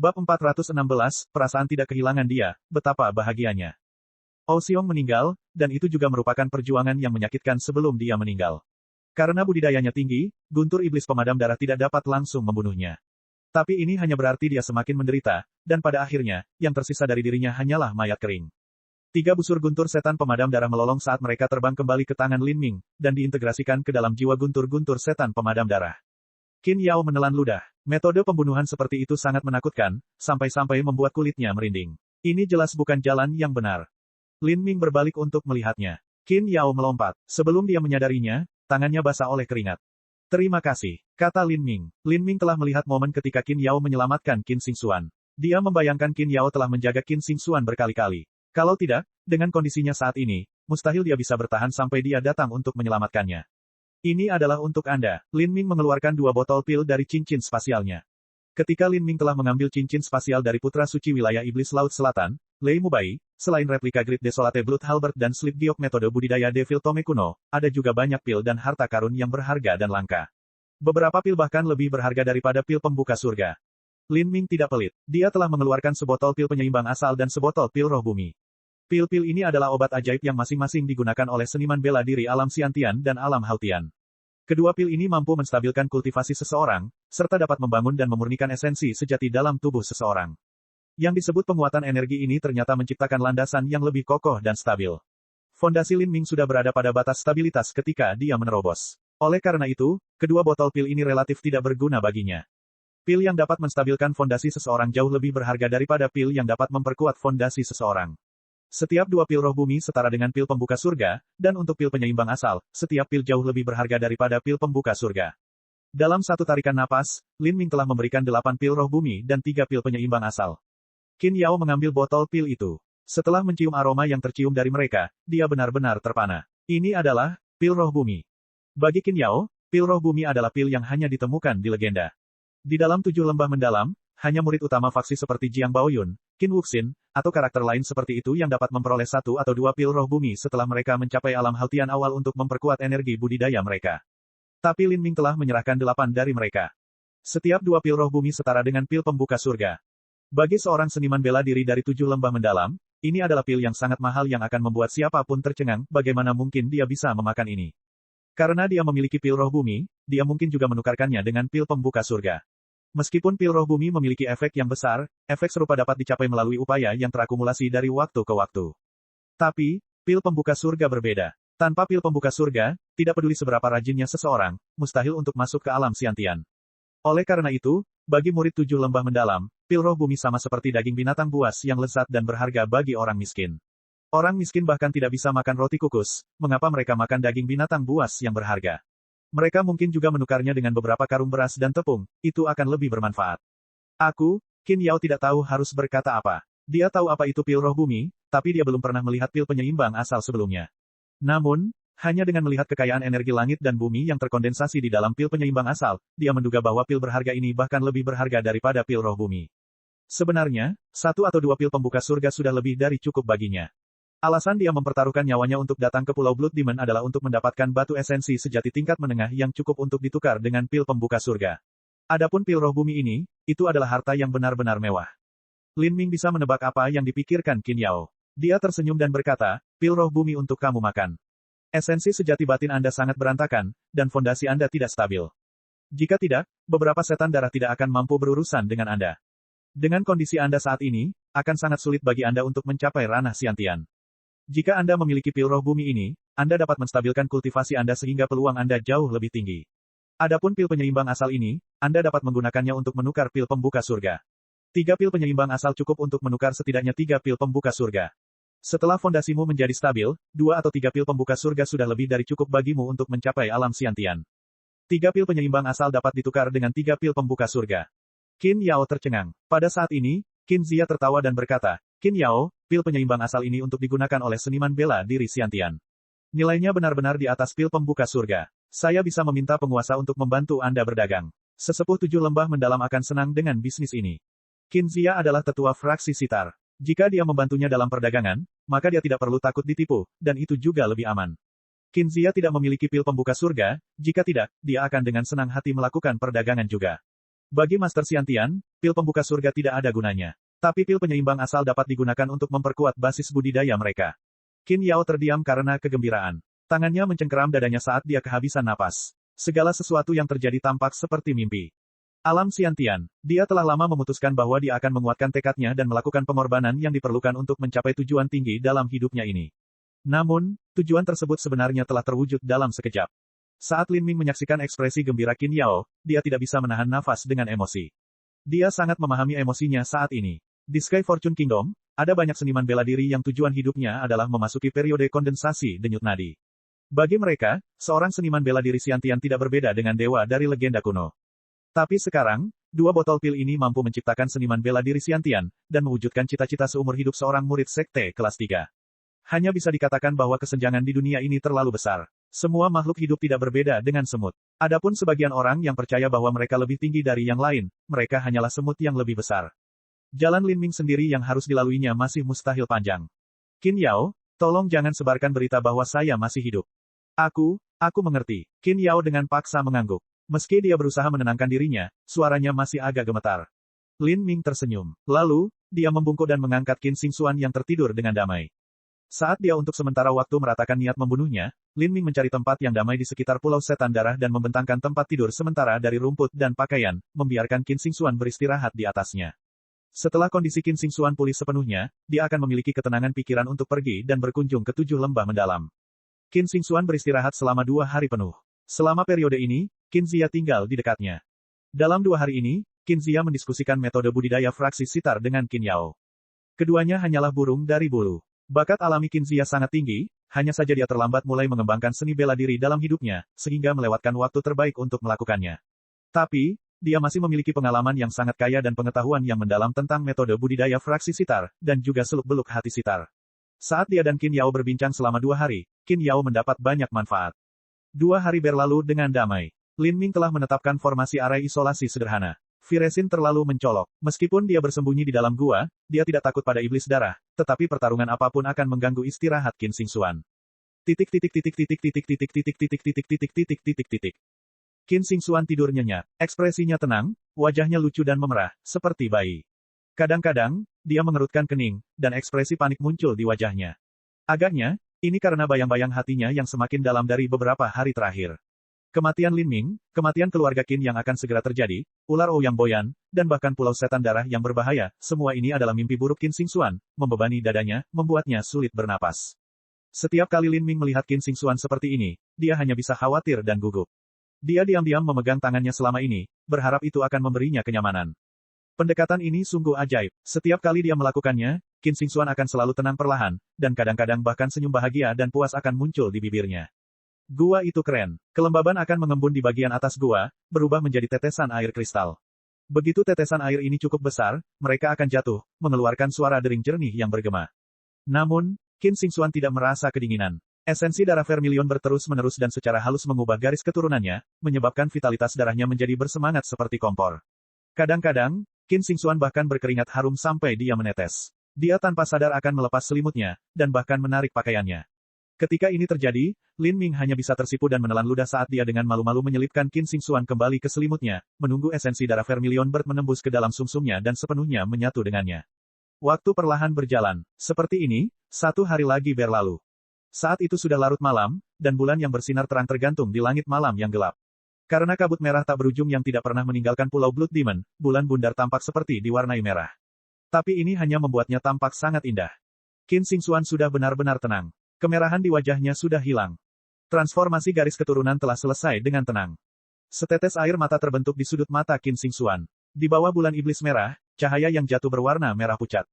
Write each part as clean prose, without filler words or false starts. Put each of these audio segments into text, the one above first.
Bab 416, perasaan tidak kehilangan dia, betapa bahagianya. Oceong meninggal, dan itu juga merupakan perjuangan yang menyakitkan sebelum dia meninggal. Karena budidayanya tinggi, guntur iblis pemadam darah tidak dapat langsung membunuhnya. Tapi ini hanya berarti dia semakin menderita, dan pada akhirnya, yang tersisa dari dirinya hanyalah mayat kering. 3 busur guntur setan pemadam darah melolong saat mereka terbang kembali ke tangan Lin Ming, dan diintegrasikan ke dalam jiwa guntur-guntur setan pemadam darah. Qin Yao menelan ludah. Metode pembunuhan seperti itu sangat menakutkan, sampai-sampai membuat kulitnya merinding. Ini jelas bukan jalan yang benar. Lin Ming berbalik untuk melihatnya. Qin Yao melompat. Sebelum dia menyadarinya, tangannya basah oleh keringat. Terima kasih, kata Lin Ming. Lin Ming telah melihat momen ketika Qin Yao menyelamatkan Qin Xingxuan. Dia membayangkan Qin Yao telah menjaga Qin Xingxuan berkali-kali. Kalau tidak, dengan kondisinya saat ini, mustahil dia bisa bertahan sampai dia datang untuk menyelamatkannya. Ini adalah untuk Anda. Lin Ming mengeluarkan 2 botol pil dari cincin spasialnya. Ketika Lin Ming telah mengambil cincin spasial dari putra suci wilayah iblis Laut Selatan, Lei Mubai, selain replika Grid Desolate Blood Halberd dan Slip Giok metode budidaya Devil Tome kuno, ada juga banyak pil dan harta karun yang berharga dan langka. Beberapa pil bahkan lebih berharga daripada pil pembuka surga. Lin Ming tidak pelit. Dia telah mengeluarkan sebotol pil penyeimbang asal dan sebotol pil roh bumi. Pil-pil ini adalah obat ajaib yang masing-masing digunakan oleh seniman bela diri alam Xiantian dan alam Hautian. Kedua pil ini mampu menstabilkan kultivasi seseorang, serta dapat membangun dan memurnikan esensi sejati dalam tubuh seseorang. Yang disebut penguatan energi ini ternyata menciptakan landasan yang lebih kokoh dan stabil. Fondasi Lin Ming sudah berada pada batas stabilitas ketika dia menerobos. Oleh karena itu, kedua botol pil ini relatif tidak berguna baginya. Pil yang dapat menstabilkan fondasi seseorang jauh lebih berharga daripada pil yang dapat memperkuat fondasi seseorang. Setiap 2 pil roh bumi setara dengan pil pembuka surga, dan untuk pil penyeimbang asal, setiap pil jauh lebih berharga daripada pil pembuka surga. Dalam satu tarikan napas, Lin Ming telah memberikan 8 pil roh bumi dan 3 pil penyeimbang asal. Qin Yao mengambil botol pil itu. Setelah mencium aroma yang tercium dari mereka, dia benar-benar terpana. Ini adalah pil roh bumi. Bagi Qin Yao, pil roh bumi adalah pil yang hanya ditemukan di legenda. Di dalam 7 lembah mendalam, hanya murid utama faksi seperti Jiang Baoyun, Qin Wuxin, atau karakter lain seperti itu yang dapat memperoleh 1 atau 2 pil roh bumi setelah mereka mencapai alam Hautian awal untuk memperkuat energi budidaya mereka. Tapi Lin Ming telah menyerahkan 8 dari mereka. Setiap 2 pil roh bumi setara dengan pil pembuka surga. Bagi seorang seniman bela diri dari 7 lembah mendalam, ini adalah pil yang sangat mahal yang akan membuat siapapun tercengang, bagaimana mungkin dia bisa memakan ini. Karena dia memiliki pil roh bumi, dia mungkin juga menukarkannya dengan pil pembuka surga. Meskipun pil roh bumi memiliki efek yang besar, efek serupa dapat dicapai melalui upaya yang terakumulasi dari waktu ke waktu. Tapi, pil pembuka surga berbeda. Tanpa pil pembuka surga, tidak peduli seberapa rajinnya seseorang, mustahil untuk masuk ke alam Xiantian. Oleh karena itu, bagi murid 7 lembah mendalam, pil roh bumi sama seperti daging binatang buas yang lezat dan berharga bagi orang miskin. Orang miskin bahkan tidak bisa makan roti kukus, mengapa mereka makan daging binatang buas yang berharga? Mereka mungkin juga menukarnya dengan beberapa karung beras dan tepung, itu akan lebih bermanfaat. Aku, Qin Yao tidak tahu harus berkata apa. Dia tahu apa itu pil roh bumi, tapi dia belum pernah melihat pil penyeimbang asal sebelumnya. Namun, hanya dengan melihat kekayaan energi langit dan bumi yang terkondensasi di dalam pil penyeimbang asal, dia menduga bahwa pil berharga ini bahkan lebih berharga daripada pil roh bumi. Sebenarnya, 1 atau 2 pil pembuka surga sudah lebih dari cukup baginya. Alasan dia mempertaruhkan nyawanya untuk datang ke Pulau Blood Demon adalah untuk mendapatkan batu esensi sejati tingkat menengah yang cukup untuk ditukar dengan pil pembuka surga. Adapun pil roh bumi ini, itu adalah harta yang benar-benar mewah. Lin Ming bisa menebak apa yang dipikirkan Qin Yao. Dia tersenyum dan berkata, pil roh bumi untuk kamu makan. Esensi sejati batin Anda sangat berantakan, dan fondasi Anda tidak stabil. Jika tidak, beberapa setan darah tidak akan mampu berurusan dengan Anda. Dengan kondisi Anda saat ini, akan sangat sulit bagi Anda untuk mencapai ranah Xiantian. Jika Anda memiliki pil roh bumi ini, Anda dapat menstabilkan kultivasi Anda sehingga peluang Anda jauh lebih tinggi. Adapun pil penyeimbang asal ini, Anda dapat menggunakannya untuk menukar pil pembuka surga. 3 pil penyeimbang asal cukup untuk menukar setidaknya 3 pil pembuka surga. Setelah fondasimu menjadi stabil, 2 atau 3 pil pembuka surga sudah lebih dari cukup bagimu untuk mencapai alam Xiantian. 3 pil penyeimbang asal dapat ditukar dengan 3 pil pembuka surga. Qin Yao tercengang. Pada saat ini, Qin Zia tertawa dan berkata, Qin Yao, pil penyeimbang asal ini untuk digunakan oleh seniman bela diri Xiantian. Nilainya benar-benar di atas pil pembuka surga. Saya bisa meminta penguasa untuk membantu Anda berdagang. Sesepuh 7 lembah mendalam akan senang dengan bisnis ini. Qin Zia adalah tetua fraksi Sitar. Jika dia membantunya dalam perdagangan, maka dia tidak perlu takut ditipu, dan itu juga lebih aman. Qin Zia tidak memiliki pil pembuka surga, jika tidak, dia akan dengan senang hati melakukan perdagangan juga. Bagi Master Xiantian, pil pembuka surga tidak ada gunanya. Tapi pil penyeimbang asal dapat digunakan untuk memperkuat basis budidaya mereka. Qin Yao terdiam karena kegembiraan. Tangannya mencengkeram dadanya saat dia kehabisan napas. Segala sesuatu yang terjadi tampak seperti mimpi. Alam Xiantian, dia telah lama memutuskan bahwa dia akan menguatkan tekadnya dan melakukan pengorbanan yang diperlukan untuk mencapai tujuan tinggi dalam hidupnya ini. Namun, tujuan tersebut sebenarnya telah terwujud dalam sekejap. Saat Lin Ming menyaksikan ekspresi gembira Qin Yao, dia tidak bisa menahan nafas dengan emosi. Dia sangat memahami emosinya saat ini. Di Sky Fortune Kingdom, ada banyak seniman bela diri yang tujuan hidupnya adalah memasuki periode kondensasi denyut nadi. Bagi mereka, seorang seniman bela diri Xiantian tidak berbeda dengan dewa dari legenda kuno. Tapi sekarang, 2 botol pil ini mampu menciptakan seniman bela diri Xiantian, dan mewujudkan cita-cita seumur hidup seorang murid sekte kelas 3. Hanya bisa dikatakan bahwa kesenjangan di dunia ini terlalu besar. Semua makhluk hidup tidak berbeda dengan semut. Adapun sebagian orang yang percaya bahwa mereka lebih tinggi dari yang lain, mereka hanyalah semut yang lebih besar. Jalan Lin Ming sendiri yang harus dilaluinya masih mustahil panjang. Qin Yao, tolong jangan sebarkan berita bahwa saya masih hidup. Aku mengerti. Qin Yao dengan paksa mengangguk. Meski dia berusaha menenangkan dirinya, suaranya masih agak gemetar. Lin Ming tersenyum. Lalu, dia membungkuk dan mengangkat Qin Xingxuan yang tertidur dengan damai. Saat dia untuk sementara waktu meratakan niat membunuhnya, Lin Ming mencari tempat yang damai di sekitar Pulau Setan Darah dan membentangkan tempat tidur sementara dari rumput dan pakaian, membiarkan Qin Xingxuan beristirahat di atasnya. Setelah kondisi Qin Xingxuan pulih sepenuhnya, dia akan memiliki ketenangan pikiran untuk pergi dan berkunjung ke 7 lembah mendalam. Qin Xingxuan beristirahat selama 2 hari penuh. Selama periode ini, Qin Zia tinggal di dekatnya. Dalam 2 hari ini, Qin Zia mendiskusikan metode budidaya fraksi sitar dengan Qin Yao. Keduanya hanyalah burung dari bulu. Bakat alami Qin Zia sangat tinggi, hanya saja dia terlambat mulai mengembangkan seni bela diri dalam hidupnya, sehingga melewatkan waktu terbaik untuk melakukannya. Tapi, dia masih memiliki pengalaman yang sangat kaya dan pengetahuan yang mendalam tentang metode budidaya fraksi sitar, dan juga seluk-beluk hati sitar. Saat dia dan Qin Yao berbincang selama 2 hari, Qin Yao mendapat banyak manfaat. 2 hari berlalu dengan damai. Lin Ming telah menetapkan formasi arai isolasi sederhana. Viresin terlalu mencolok. Meskipun dia bersembunyi di dalam gua, dia tidak takut pada iblis darah, tetapi pertarungan apapun akan mengganggu istirahat Qin Xingxuan. Qin Xingxuan tidur nyenyak, ekspresinya tenang, wajahnya lucu dan memerah, seperti bayi. Kadang-kadang, dia mengerutkan kening, dan ekspresi panik muncul di wajahnya. Agaknya, ini karena bayang-bayang hatinya yang semakin dalam dari beberapa hari terakhir. Kematian Lin Ming, kematian keluarga Qin yang akan segera terjadi, ular Ouyang Boyan, dan bahkan Pulau Setan Darah yang berbahaya, semua ini adalah mimpi buruk Qin Xingxuan, membebani dadanya, membuatnya sulit bernapas. Setiap kali Lin Ming melihat Qin Xingxuan seperti ini, dia hanya bisa khawatir dan gugup. Dia diam-diam memegang tangannya selama ini, berharap itu akan memberinya kenyamanan. Pendekatan ini sungguh ajaib. Setiap kali dia melakukannya, Qin Xingxuan akan selalu tenang perlahan, dan kadang-kadang bahkan senyum bahagia dan puas akan muncul di bibirnya. Gua itu keren. Kelembaban akan mengembun di bagian atas gua, berubah menjadi tetesan air kristal. Begitu tetesan air ini cukup besar, mereka akan jatuh, mengeluarkan suara dering jernih yang bergema. Namun, Qin Xingxuan tidak merasa kedinginan. Esensi darah Vermilion berterus-menerus dan secara halus mengubah garis keturunannya, menyebabkan vitalitas darahnya menjadi bersemangat seperti kompor. Kadang-kadang, Qin Xingxuan bahkan berkeringat harum sampai dia menetes. Dia tanpa sadar akan melepas selimutnya, dan bahkan menarik pakaiannya. Ketika ini terjadi, Lin Ming hanya bisa tersipu dan menelan ludah saat dia dengan malu-malu menyelipkan Qin Xingxuan kembali ke selimutnya, menunggu esensi darah Vermilion menembus ke dalam sumsumnya dan sepenuhnya menyatu dengannya. Waktu perlahan berjalan. Seperti ini, 1 hari lagi berlalu. Saat itu sudah larut malam, dan bulan yang bersinar terang tergantung di langit malam yang gelap. Karena kabut merah tak berujung yang tidak pernah meninggalkan Pulau Blood Demon, bulan bundar tampak seperti diwarnai merah. Tapi ini hanya membuatnya tampak sangat indah. Qin Xingxuan sudah benar-benar tenang. Kemerahan di wajahnya sudah hilang. Transformasi garis keturunan telah selesai dengan tenang. Setetes air mata terbentuk di sudut mata Qin Xingxuan. Di bawah bulan iblis merah, cahaya yang jatuh berwarna merah pucat.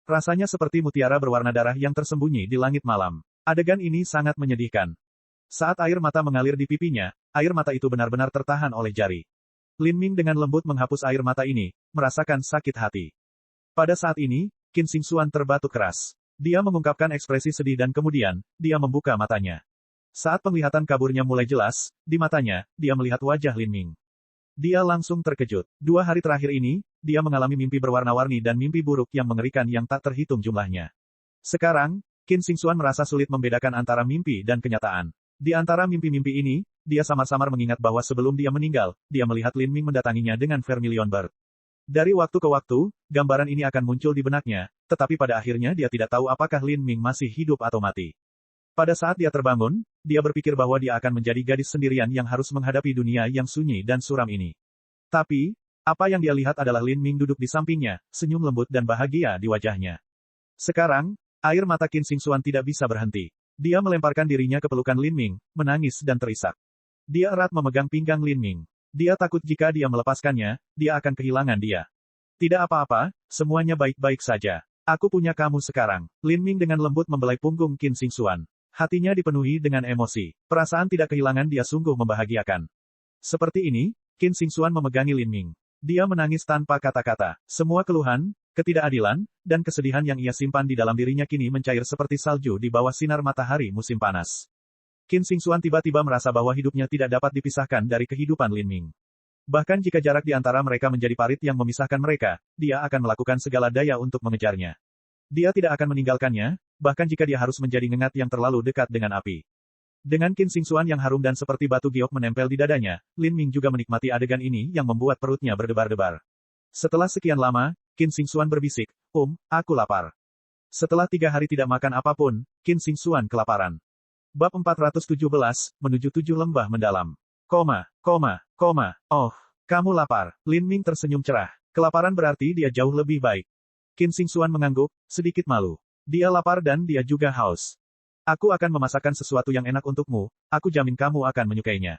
Rasanya seperti mutiara berwarna darah yang tersembunyi di langit malam. Adegan ini sangat menyedihkan. Saat air mata mengalir di pipinya, air mata itu benar-benar tertahan oleh jari. Lin Ming dengan lembut menghapus air mata ini, merasakan sakit hati. Pada saat ini, Qin Xingxuan terbatuk keras. Dia mengungkapkan ekspresi sedih dan kemudian, dia membuka matanya. Saat penglihatan kaburnya mulai jelas, di matanya, dia melihat wajah Lin Ming. Dia langsung terkejut. 2 hari terakhir ini, dia mengalami mimpi berwarna-warni dan mimpi buruk yang mengerikan yang tak terhitung jumlahnya. Sekarang, Qin Xingxuan merasa sulit membedakan antara mimpi dan kenyataan. Di antara mimpi-mimpi ini, dia samar-samar mengingat bahwa sebelum dia meninggal, dia melihat Lin Ming mendatanginya dengan Vermilion Bird. Dari waktu ke waktu, gambaran ini akan muncul di benaknya, tetapi pada akhirnya dia tidak tahu apakah Lin Ming masih hidup atau mati. Pada saat dia terbangun, dia berpikir bahwa dia akan menjadi gadis sendirian yang harus menghadapi dunia yang sunyi dan suram ini. Tapi, apa yang dia lihat adalah Lin Ming duduk di sampingnya, senyum lembut dan bahagia di wajahnya. Sekarang, air mata Qin Xingxuan tidak bisa berhenti. Dia melemparkan dirinya ke pelukan Lin Ming, menangis dan terisak. Dia erat memegang pinggang Lin Ming. Dia takut jika dia melepaskannya, dia akan kehilangan dia. Tidak apa-apa, semuanya baik-baik saja. Aku punya kamu sekarang. Lin Ming dengan lembut membelai punggung Qin Xingxuan. Hatinya dipenuhi dengan emosi. Perasaan tidak kehilangan dia sungguh membahagiakan. Seperti ini, Qin Xingxuan memegangi Lin Ming. Dia menangis tanpa kata-kata. Semua keluhan, ketidakadilan, dan kesedihan yang ia simpan di dalam dirinya kini mencair seperti salju di bawah sinar matahari musim panas. Qin Xingxuan tiba-tiba merasa bahwa hidupnya tidak dapat dipisahkan dari kehidupan Lin Ming. Bahkan jika jarak di antara mereka menjadi parit yang memisahkan mereka, dia akan melakukan segala daya untuk mengejarnya. Dia tidak akan meninggalkannya, bahkan jika dia harus menjadi ngengat yang terlalu dekat dengan api. Dengan Qin Xingxuan yang harum dan seperti batu giok menempel di dadanya, Lin Ming juga menikmati adegan ini yang membuat perutnya berdebar-debar. Setelah sekian lama, Qin Xingxuan berbisik, aku lapar. Setelah 3 hari tidak makan apapun, Qin Xingxuan kelaparan. Bab 417, menuju 7 lembah mendalam. Oh, kamu lapar. Lin Ming tersenyum cerah. Kelaparan berarti dia jauh lebih baik. Qin Xingxuan mengangguk, sedikit malu. Dia lapar dan dia juga haus. Aku akan memasakkan sesuatu yang enak untukmu, aku jamin kamu akan menyukainya.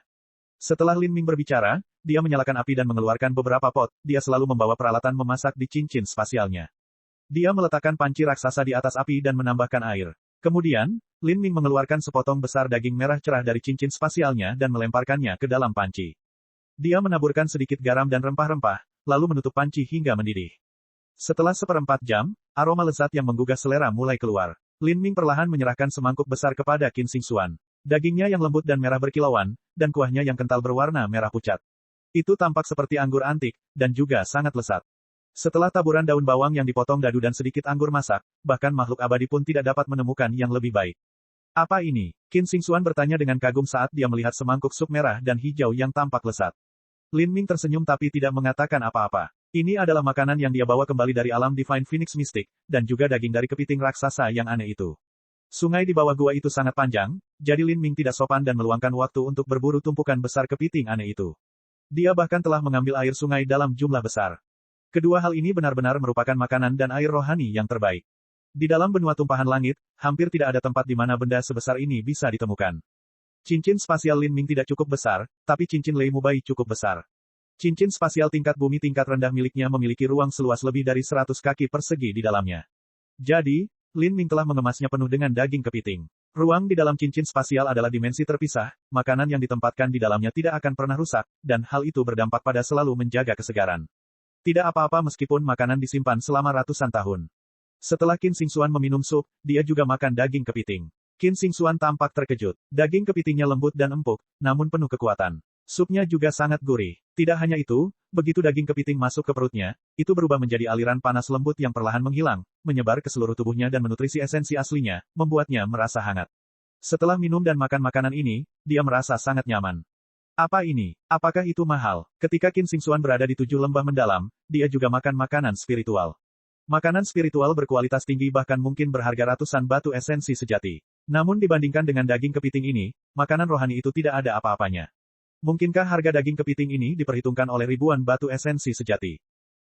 Setelah Lin Ming berbicara, dia menyalakan api dan mengeluarkan beberapa pot, dia selalu membawa peralatan memasak di cincin spasialnya. Dia meletakkan panci raksasa di atas api dan menambahkan air. Kemudian, Lin Ming mengeluarkan sepotong besar daging merah cerah dari cincin spasialnya dan melemparkannya ke dalam panci. Dia menaburkan sedikit garam dan rempah-rempah, lalu menutup panci hingga mendidih. Setelah 1/4 jam, aroma lezat yang menggugah selera mulai keluar. Lin Ming perlahan menyerahkan semangkuk besar kepada Qin Xingxuan. Dagingnya yang lembut dan merah berkilauan, dan kuahnya yang kental berwarna merah pucat. Itu tampak seperti anggur antik, dan juga sangat lezat. Setelah taburan daun bawang yang dipotong dadu dan sedikit anggur masak, bahkan makhluk abadi pun tidak dapat menemukan yang lebih baik. Apa ini? Qin Xingxuan bertanya dengan kagum saat dia melihat semangkuk sup merah dan hijau yang tampak lezat. Lin Ming tersenyum tapi tidak mengatakan apa-apa. Ini adalah makanan yang dia bawa kembali dari alam Divine Phoenix Mystic, dan juga daging dari kepiting raksasa yang aneh itu. Sungai di bawah gua itu sangat panjang, jadi Lin Ming tidak sopan dan meluangkan waktu untuk berburu tumpukan besar kepiting aneh itu. Dia bahkan telah mengambil air sungai dalam jumlah besar. Kedua hal ini benar-benar merupakan makanan dan air rohani yang terbaik. Di dalam benua tumpahan langit, hampir tidak ada tempat di mana benda sebesar ini bisa ditemukan. Cincin spasial Lin Ming tidak cukup besar, tapi cincin Lei Mubai cukup besar. Cincin spasial tingkat bumi tingkat rendah miliknya memiliki ruang seluas lebih dari 100 kaki persegi di dalamnya. Jadi, Lin Ming telah mengemasnya penuh dengan daging kepiting. Ruang di dalam cincin spasial adalah dimensi terpisah, makanan yang ditempatkan di dalamnya tidak akan pernah rusak, dan hal itu berdampak pada selalu menjaga kesegaran. Tidak apa-apa meskipun makanan disimpan selama ratusan tahun. Setelah Qin Xingxuan meminum sup, dia juga makan daging kepiting. Qin Xingxuan tampak terkejut. Daging kepitingnya lembut dan empuk, namun penuh kekuatan. Supnya juga sangat gurih. Tidak hanya itu, begitu daging kepiting masuk ke perutnya, itu berubah menjadi aliran panas lembut yang perlahan menghilang, menyebar ke seluruh tubuhnya dan menutrisi esensi aslinya, membuatnya merasa hangat. Setelah minum dan makan makanan ini, dia merasa sangat nyaman. Apa ini? Apakah itu mahal? Ketika Qin Xingxuan berada di 7 lembah mendalam, dia juga makan makanan spiritual. Makanan spiritual berkualitas tinggi bahkan mungkin berharga ratusan batu esensi sejati. Namun dibandingkan dengan daging kepiting ini, makanan rohani itu tidak ada apa-apanya. Mungkinkah harga daging kepiting ini diperhitungkan oleh ribuan batu esensi sejati?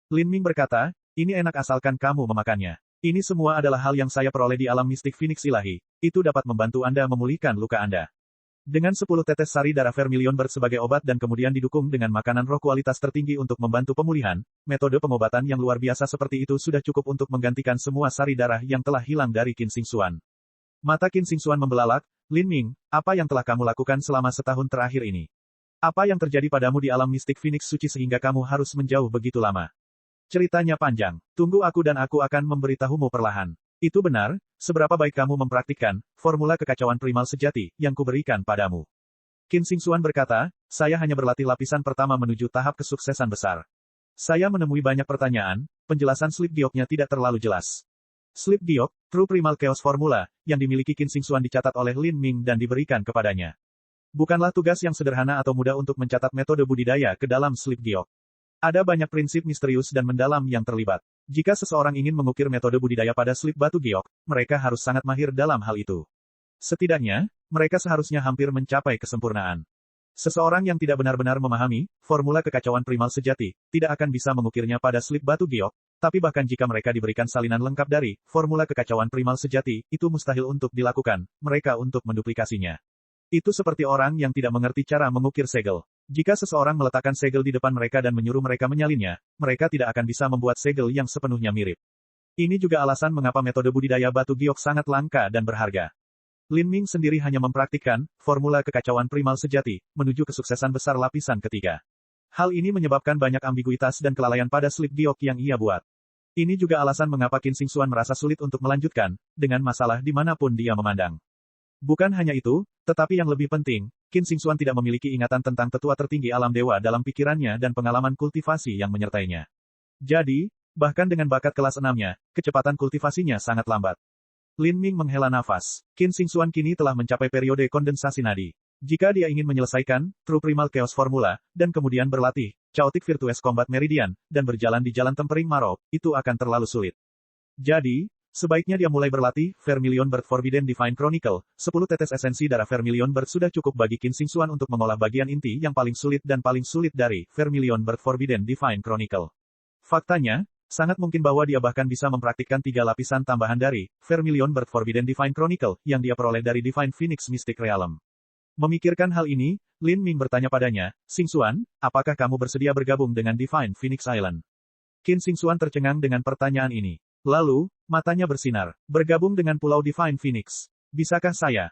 Lin Ming berkata, ini enak asalkan kamu memakannya. Ini semua adalah hal yang saya peroleh di alam mistik Phoenix ilahi. Itu dapat membantu Anda memulihkan luka Anda. Dengan 10 tetes sari darah Vermilion Bird sebagai obat dan kemudian didukung dengan makanan roh kualitas tertinggi untuk membantu pemulihan, metode pengobatan yang luar biasa seperti itu sudah cukup untuk menggantikan semua sari darah yang telah hilang dari Qin Xingxuan. Mata Qin Xingxuan membelalak, Lin Ming, apa yang telah kamu lakukan selama setahun terakhir ini? Apa yang terjadi padamu di alam mistik Phoenix suci sehingga kamu harus menjauh begitu lama? Ceritanya panjang. Tunggu aku dan aku akan memberitahumu perlahan. Itu benar, seberapa baik kamu mempraktikkan formula kekacauan primal sejati yang kuberikan padamu. Qin Xingxuan berkata, saya hanya berlatih lapisan pertama menuju tahap kesuksesan besar. Saya menemui banyak pertanyaan, penjelasan slip gioknya tidak terlalu jelas. Slip giok, True Primal Chaos Formula, yang dimiliki Qin Xingxuan dicatat oleh Lin Ming dan diberikan kepadanya. Bukanlah tugas yang sederhana atau mudah untuk mencatat metode budidaya ke dalam slip giok. Ada banyak prinsip misterius dan mendalam yang terlibat. Jika seseorang ingin mengukir metode budidaya pada slip batu giok, mereka harus sangat mahir dalam hal itu. Setidaknya, mereka seharusnya hampir mencapai kesempurnaan. Seseorang yang tidak benar-benar memahami formula kekacauan primal sejati, tidak akan bisa mengukirnya pada slip batu giok, tapi bahkan jika mereka diberikan salinan lengkap dari formula kekacauan primal sejati, itu mustahil untuk dilakukan, mereka untuk menduplikasinya. Itu seperti orang yang tidak mengerti cara mengukir segel. Jika seseorang meletakkan segel di depan mereka dan menyuruh mereka menyalinnya, mereka tidak akan bisa membuat segel yang sepenuhnya mirip. Ini juga alasan mengapa metode budidaya batu giok sangat langka dan berharga. Lin Ming sendiri hanya mempraktikkan formula kekacauan primal sejati, menuju kesuksesan besar lapisan ketiga. Hal ini menyebabkan banyak ambiguitas dan kelalaian pada slip giok yang ia buat. Ini juga alasan mengapa Qin Xingxuan merasa sulit untuk melanjutkan, dengan masalah dimanapun dia memandang. Bukan hanya itu, tetapi yang lebih penting, Qin Xingxuan tidak memiliki ingatan tentang tetua tertinggi alam dewa dalam pikirannya dan pengalaman kultivasi yang menyertainya. Jadi, bahkan dengan bakat kelas 6-nya, kecepatan kultivasinya sangat lambat. Lin Ming menghela nafas. Qin Xingxuan kini telah mencapai periode kondensasi nadi. Jika dia ingin menyelesaikan True Primal Chaos Formula, dan kemudian berlatih Chaotic Virtuous Combat Meridian, dan berjalan di jalan tempering Marrow, itu akan terlalu sulit. Jadi, sebaiknya dia mulai berlatih Vermilion Bird Forbidden Divine Chronicle. 10 tetes esensi darah Vermilion Bird sudah cukup bagi Qin Xingxuan untuk mengolah bagian inti yang paling sulit dan paling sulit dari Vermilion Bird Forbidden Divine Chronicle. Faktanya, sangat mungkin bahwa dia bahkan bisa mempraktikkan 3 lapisan tambahan dari Vermilion Bird Forbidden Divine Chronicle yang dia peroleh dari Divine Phoenix Mystic Realm. Memikirkan hal ini, Lin Ming bertanya padanya, Xingxuan, apakah kamu bersedia bergabung dengan Divine Phoenix Island? Qin Xingxuan tercengang dengan pertanyaan ini. Lalu, matanya bersinar. Bergabung dengan Pulau Divine Phoenix. Bisakah saya?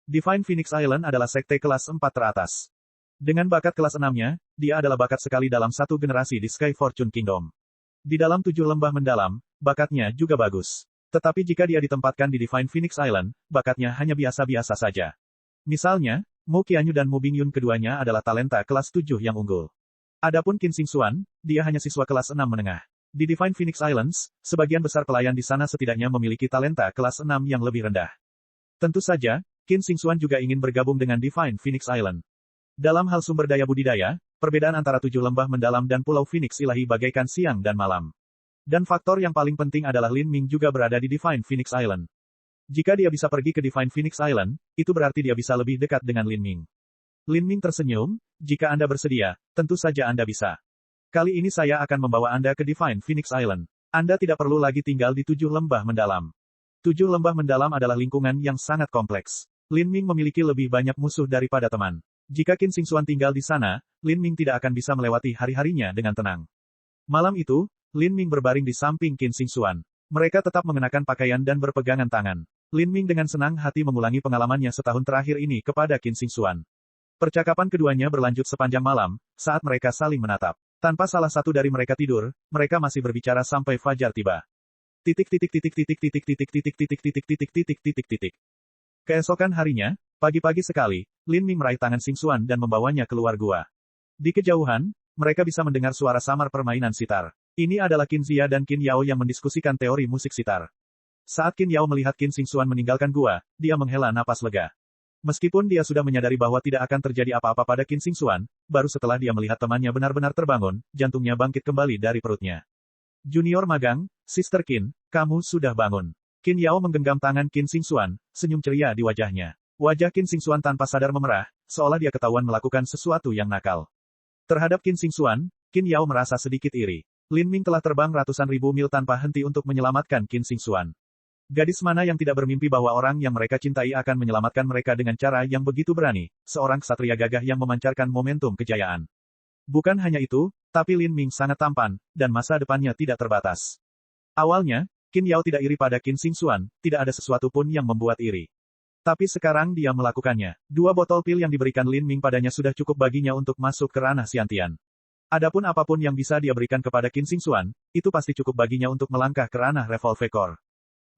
Divine Phoenix Island adalah sekte kelas 4 teratas. Dengan bakat kelas 6-nya, dia adalah bakat sekali dalam satu generasi di Sky Fortune Kingdom. Di dalam 7 lembah mendalam, bakatnya juga bagus. Tetapi jika dia ditempatkan di Divine Phoenix Island, bakatnya hanya biasa-biasa saja. Misalnya, Mu Qianyu dan Mu Bingyun keduanya adalah talenta kelas 7 yang unggul. Adapun Qin Xingxuan, dia hanya siswa kelas 6 menengah. Di Divine Phoenix Islands, sebagian besar pelayan di sana setidaknya memiliki talenta kelas 6 yang lebih rendah. Tentu saja, Qin Xingxuan juga ingin bergabung dengan Divine Phoenix Island. Dalam hal sumber daya budidaya, perbedaan antara 7 lembah mendalam dan Pulau Phoenix Ilahi bagaikan siang dan malam. Dan faktor yang paling penting adalah Lin Ming juga berada di Divine Phoenix Island. Jika dia bisa pergi ke Divine Phoenix Island, itu berarti dia bisa lebih dekat dengan Lin Ming. Lin Ming tersenyum, jika Anda bersedia, tentu saja Anda bisa. Kali ini saya akan membawa Anda ke Divine Phoenix Island. Anda tidak perlu lagi tinggal di 7 lembah mendalam. 7 lembah mendalam adalah lingkungan yang sangat kompleks. Lin Ming memiliki lebih banyak musuh daripada teman. Jika Qin Xingxuan tinggal di sana, Lin Ming tidak akan bisa melewati hari-harinya dengan tenang. Malam itu, Lin Ming berbaring di samping Qin Xingxuan. Mereka tetap mengenakan pakaian dan berpegangan tangan. Lin Ming dengan senang hati mengulangi pengalamannya setahun terakhir ini kepada Qin Xingxuan. Percakapan keduanya berlanjut sepanjang malam, saat mereka saling menatap. Tanpa salah satu dari mereka tidur, mereka masih berbicara sampai fajar tiba. Keesokan harinya, pagi-pagi sekali, Lin Ming meraih tangan Xingxuan dan membawanya keluar gua. Di kejauhan, mereka bisa mendengar suara samar permainan sitar. Ini adalah Qin Zia dan Qin Yao yang mendiskusikan teori musik sitar. Saat Qin Yao melihat Qin Xingxuan meninggalkan gua, dia menghela napas lega. Meskipun dia sudah menyadari bahwa tidak akan terjadi apa-apa pada Qin Xingxuan, baru setelah dia melihat temannya benar-benar terbangun, jantungnya bangkit kembali dari perutnya. Junior magang, Sister Qin, kamu sudah bangun. Qin Yao menggenggam tangan Qin Xingxuan, senyum ceria di wajahnya. Wajah Qin Xingxuan tanpa sadar memerah, seolah dia ketahuan melakukan sesuatu yang nakal. Terhadap Qin Xingxuan, Qin Yao merasa sedikit iri. Lin Ming telah terbang ratusan ribu mil tanpa henti untuk menyelamatkan Qin Xingxuan. Gadis mana yang tidak bermimpi bahwa orang yang mereka cintai akan menyelamatkan mereka dengan cara yang begitu berani, seorang ksatria gagah yang memancarkan momentum kejayaan. Bukan hanya itu, tapi Lin Ming sangat tampan, dan masa depannya tidak terbatas. Awalnya, Qin Yao tidak iri pada Qin Xingxuan, tidak ada sesuatu pun yang membuat iri. Tapi sekarang dia melakukannya. 2 botol pil yang diberikan Lin Ming padanya sudah cukup baginya untuk masuk ke ranah Xiantian. Adapun apapun yang bisa dia berikan kepada Qin Xingxuan, itu pasti cukup baginya untuk melangkah ke ranah Revolvecor.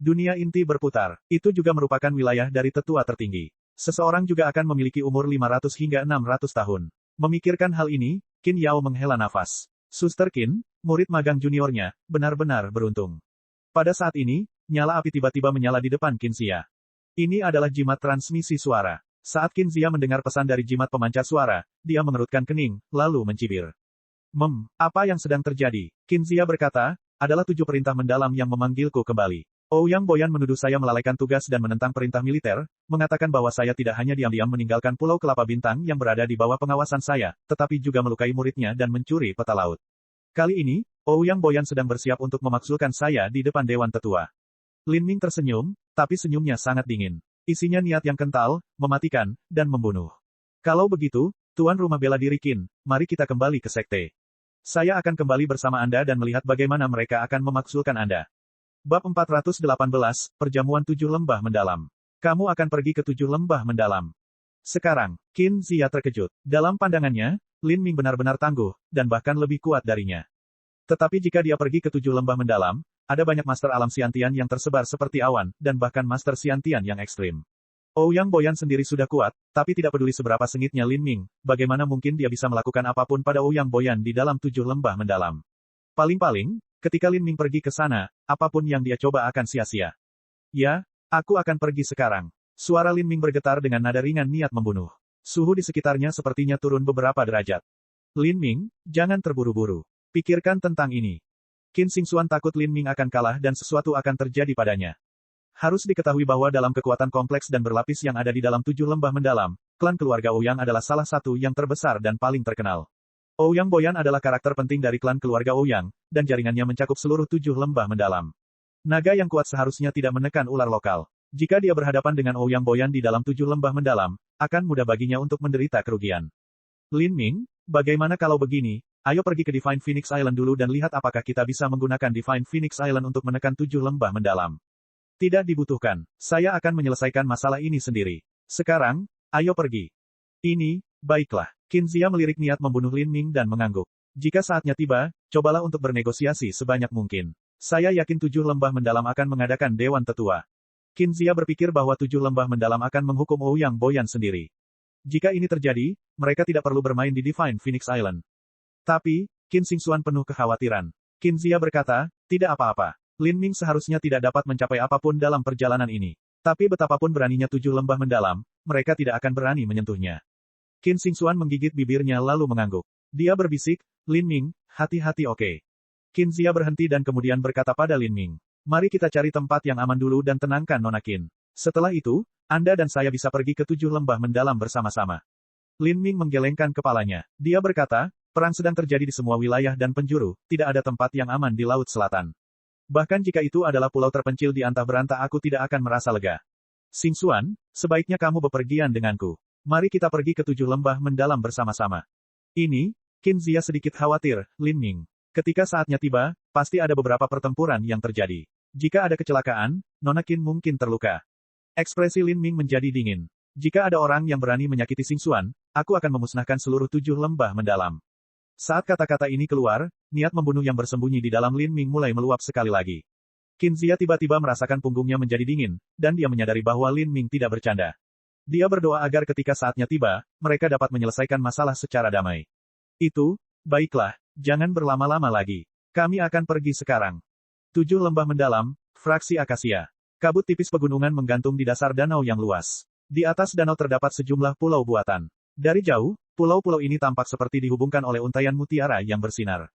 Dunia inti berputar. Itu juga merupakan wilayah dari tetua tertinggi. Seseorang juga akan memiliki umur 500 hingga 600 tahun. Memikirkan hal ini, Qin Yao menghela nafas. Suster Qin, murid magang juniornya, benar-benar beruntung. Pada saat ini, nyala api tiba-tiba menyala di depan Qin Xia. Ini adalah jimat transmisi suara. Saat Qin Zia mendengar pesan dari jimat pemancar suara, dia mengerutkan kening, lalu mencibir. Apa yang sedang terjadi? Qin Zia berkata, adalah 7 perintah mendalam yang memanggilku kembali. Ouyang Boyan menuduh saya melalaikan tugas dan menentang perintah militer, mengatakan bahwa saya tidak hanya diam-diam meninggalkan Pulau Kelapa Bintang yang berada di bawah pengawasan saya, tetapi juga melukai muridnya dan mencuri peta laut. Kali ini, Ouyang Boyan sedang bersiap untuk memaksulkan saya di depan Dewan Tetua. Lin Ming tersenyum, tapi senyumnya sangat dingin. Isinya niat yang kental, mematikan, dan membunuh. Kalau begitu, Tuan Rumah Bela Diri Qin, mari kita kembali ke sekte. Saya akan kembali bersama Anda dan melihat bagaimana mereka akan memaksulkan Anda. Bab 418, Perjamuan 7 Lembah Mendalam. Kamu akan pergi ke 7 lembah mendalam. Sekarang, Qin Zia terkejut. Dalam pandangannya, Lin Ming benar-benar tangguh, dan bahkan lebih kuat darinya. Tetapi jika dia pergi ke 7 lembah mendalam, ada banyak master alam Xiantian yang tersebar seperti awan, dan bahkan master Xiantian yang ekstrim. Ouyang Boyan sendiri sudah kuat, tapi tidak peduli seberapa sengitnya Lin Ming, bagaimana mungkin dia bisa melakukan apapun pada Ouyang Boyan di dalam 7 lembah mendalam. Paling-paling, ketika Lin Ming pergi ke sana, apapun yang dia coba akan sia-sia. Ya, aku akan pergi sekarang. Suara Lin Ming bergetar dengan nada ringan niat membunuh. Suhu di sekitarnya sepertinya turun beberapa derajat. Lin Ming, jangan terburu-buru. Pikirkan tentang ini. Qin Xingxuan takut Lin Ming akan kalah dan sesuatu akan terjadi padanya. Harus diketahui bahwa dalam kekuatan kompleks dan berlapis yang ada di dalam 7 lembah mendalam, klan keluarga Ouyang adalah salah satu yang terbesar dan paling terkenal. Ouyang Boyan adalah karakter penting dari klan keluarga Ouyang, dan jaringannya mencakup seluruh 7 lembah mendalam. Naga yang kuat seharusnya tidak menekan ular lokal. Jika dia berhadapan dengan Ouyang Boyan di dalam 7 lembah mendalam, akan mudah baginya untuk menderita kerugian. Lin Ming, bagaimana kalau begini? Ayo pergi ke Divine Phoenix Island dulu dan lihat apakah kita bisa menggunakan Divine Phoenix Island untuk menekan 7 lembah mendalam. Tidak dibutuhkan. Saya akan menyelesaikan masalah ini sendiri. Sekarang, ayo pergi. Ini, baiklah. Qin Zia melirik niat membunuh Lin Ming dan mengangguk. Jika saatnya tiba, cobalah untuk bernegosiasi sebanyak mungkin. Saya yakin 7 lembah mendalam akan mengadakan Dewan Tetua. Qin Zia berpikir bahwa 7 lembah mendalam akan menghukum Ouyang Boyan sendiri. Jika ini terjadi, mereka tidak perlu bermain di Divine Phoenix Island. Tapi, Qin Xingxuan penuh kekhawatiran. Qin Zia berkata, tidak apa-apa. Lin Ming seharusnya tidak dapat mencapai apapun dalam perjalanan ini. Tapi betapapun beraninya 7 lembah mendalam, mereka tidak akan berani menyentuhnya. Qin Xingxuan menggigit bibirnya lalu mengangguk. Dia berbisik, Lin Ming, hati-hati oke. Qin Zia berhenti dan kemudian berkata pada Lin Ming. Mari kita cari tempat yang aman dulu dan tenangkan Nona Qin. Setelah itu, Anda dan saya bisa pergi ke 7 lembah mendalam bersama-sama. Lin Ming menggelengkan kepalanya. Dia berkata, perang sedang terjadi di semua wilayah dan penjuru, tidak ada tempat yang aman di Laut Selatan. Bahkan jika itu adalah pulau terpencil di antah berantah aku tidak akan merasa lega. Xingxuan, sebaiknya kamu bepergian denganku. Mari kita pergi ke 7 lembah mendalam bersama-sama. Ini, Qin Zia sedikit khawatir, Lin Ming. Ketika saatnya tiba, pasti ada beberapa pertempuran yang terjadi. Jika ada kecelakaan, Nona Qin mungkin terluka. Ekspresi Lin Ming menjadi dingin. Jika ada orang yang berani menyakiti Xingxuan, aku akan memusnahkan seluruh 7 lembah mendalam. Saat kata-kata ini keluar, niat membunuh yang bersembunyi di dalam Lin Ming mulai meluap sekali lagi. Qin Zia tiba-tiba merasakan punggungnya menjadi dingin, dan dia menyadari bahwa Lin Ming tidak bercanda. Dia berdoa agar ketika saatnya tiba, mereka dapat menyelesaikan masalah secara damai. Itu, baiklah, jangan berlama-lama lagi. Kami akan pergi sekarang. 7 lembah mendalam, fraksi akasia. Kabut tipis pegunungan menggantung di dasar danau yang luas. Di atas danau terdapat sejumlah pulau buatan. Dari jauh, pulau-pulau ini tampak seperti dihubungkan oleh untaian mutiara yang bersinar.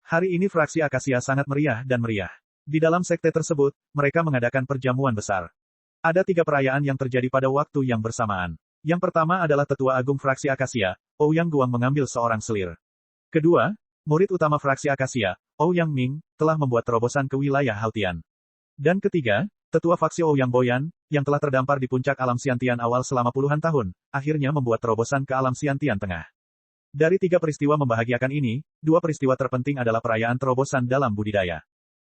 Hari ini fraksi akasia sangat meriah dan meriah. Di dalam sekte tersebut, mereka mengadakan perjamuan besar. Ada 3 perayaan yang terjadi pada waktu yang bersamaan. Yang pertama adalah Tetua Agung Fraksi Akasia, Ouyang Guang mengambil seorang selir. Kedua, murid utama Fraksi Akasia, Ouyang Ming, telah membuat terobosan ke wilayah Haltian. Dan ketiga, Tetua Faksi Ouyang Boyan, yang telah terdampar di puncak alam Xiantian awal selama puluhan tahun, akhirnya membuat terobosan ke alam Xiantian tengah. Dari 3 peristiwa membahagiakan ini, 2 peristiwa terpenting adalah perayaan terobosan dalam budidaya.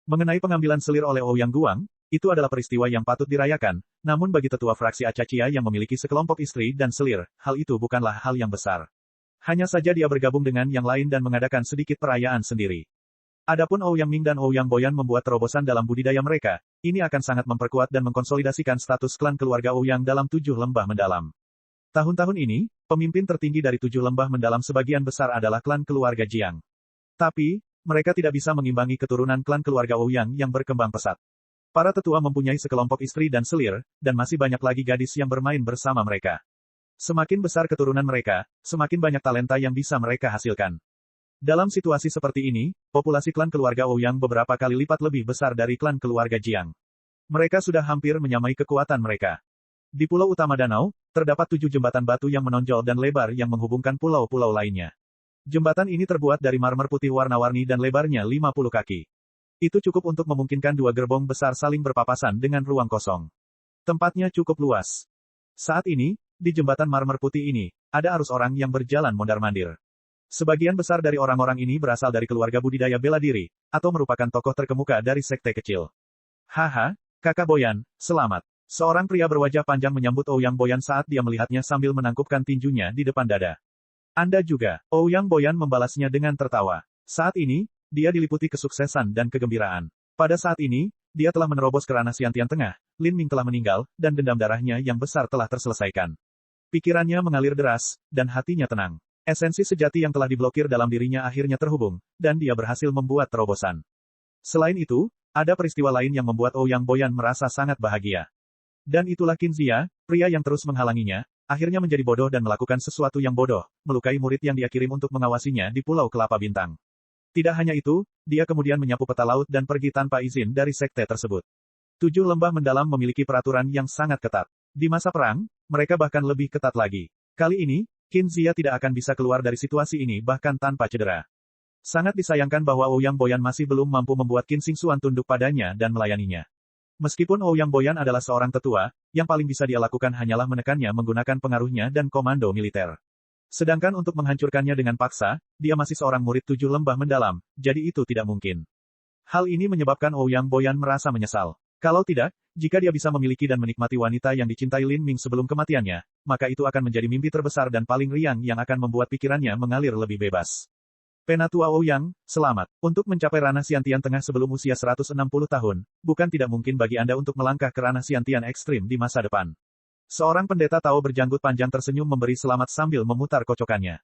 Mengenai pengambilan selir oleh Ouyang Guang, itu adalah peristiwa yang patut dirayakan, namun bagi tetua fraksi Acacia yang memiliki sekelompok istri dan selir, hal itu bukanlah hal yang besar. Hanya saja dia bergabung dengan yang lain dan mengadakan sedikit perayaan sendiri. Adapun Ouyang Ming dan Ouyang Boyan membuat terobosan dalam budidaya mereka, ini akan sangat memperkuat dan mengkonsolidasikan status klan keluarga Ouyang dalam 7 lembah mendalam. Tahun-tahun ini, pemimpin tertinggi dari 7 lembah mendalam sebagian besar adalah klan keluarga Jiang. Tapi, mereka tidak bisa mengimbangi keturunan klan keluarga Ouyang yang berkembang pesat. Para tetua mempunyai sekelompok istri dan selir, dan masih banyak lagi gadis yang bermain bersama mereka. Semakin besar keturunan mereka, semakin banyak talenta yang bisa mereka hasilkan. Dalam situasi seperti ini, populasi klan keluarga Ouyang beberapa kali lipat lebih besar dari klan keluarga Jiang. Mereka sudah hampir menyamai kekuatan mereka. Di pulau utama danau, terdapat 7 jembatan batu yang menonjol dan lebar yang menghubungkan pulau-pulau lainnya. Jembatan ini terbuat dari marmer putih warna-warni dan lebarnya 50 kaki. Itu cukup untuk memungkinkan 2 gerbong besar saling berpapasan dengan ruang kosong. Tempatnya cukup luas. Saat ini, di jembatan marmer putih ini, ada arus orang yang berjalan mondar-mandir. Sebagian besar dari orang-orang ini berasal dari keluarga budidaya bela diri, atau merupakan tokoh terkemuka dari sekte kecil. Haha, Kakak Boyan, selamat. Seorang pria berwajah panjang menyambut Ouyang Boyan saat dia melihatnya sambil menangkupkan tinjunya di depan dada. Anda juga, Ouyang Boyan membalasnya dengan tertawa. Saat ini, dia diliputi kesuksesan dan kegembiraan. Pada saat ini, dia telah menerobos ke ranah Xiantian Tengah, Lin Ming telah meninggal, dan dendam darahnya yang besar telah terselesaikan. Pikirannya mengalir deras, dan hatinya tenang. Esensi sejati yang telah diblokir dalam dirinya akhirnya terhubung, dan dia berhasil membuat terobosan. Selain itu, ada peristiwa lain yang membuat Ouyang Boyan merasa sangat bahagia. Dan itulah Qin Zia, pria yang terus menghalanginya, akhirnya menjadi bodoh dan melakukan sesuatu yang bodoh, melukai murid yang dia kirim untuk mengawasinya di Pulau Kelapa Bintang. Tidak hanya itu, dia kemudian menyapu peta laut dan pergi tanpa izin dari sekte tersebut. 7 lembah mendalam memiliki peraturan yang sangat ketat. Di masa perang, mereka bahkan lebih ketat lagi. Kali ini, Qin Zia tidak akan bisa keluar dari situasi ini bahkan tanpa cedera. Sangat disayangkan bahwa Ouyang Boyan masih belum mampu membuat Qin Xingxuan tunduk padanya dan melayaninya. Meskipun Ouyang Boyan adalah seorang tetua, yang paling bisa dia lakukan hanyalah menekannya menggunakan pengaruhnya dan komando militer. Sedangkan untuk menghancurkannya dengan paksa, dia masih seorang murid 7 lembah mendalam, jadi itu tidak mungkin. Hal ini menyebabkan Ouyang Boyan merasa menyesal. Kalau tidak, jika dia bisa memiliki dan menikmati wanita yang dicintai Lin Ming sebelum kematiannya, maka itu akan menjadi mimpi terbesar dan paling riang yang akan membuat pikirannya mengalir lebih bebas. Penatua Ouyang, selamat. Untuk mencapai ranah Xiantian Tengah sebelum usia 160 tahun, bukan tidak mungkin bagi Anda untuk melangkah ke ranah Xiantian ekstrim di masa depan. Seorang pendeta Tao berjanggut panjang tersenyum memberi selamat sambil memutar kocokannya.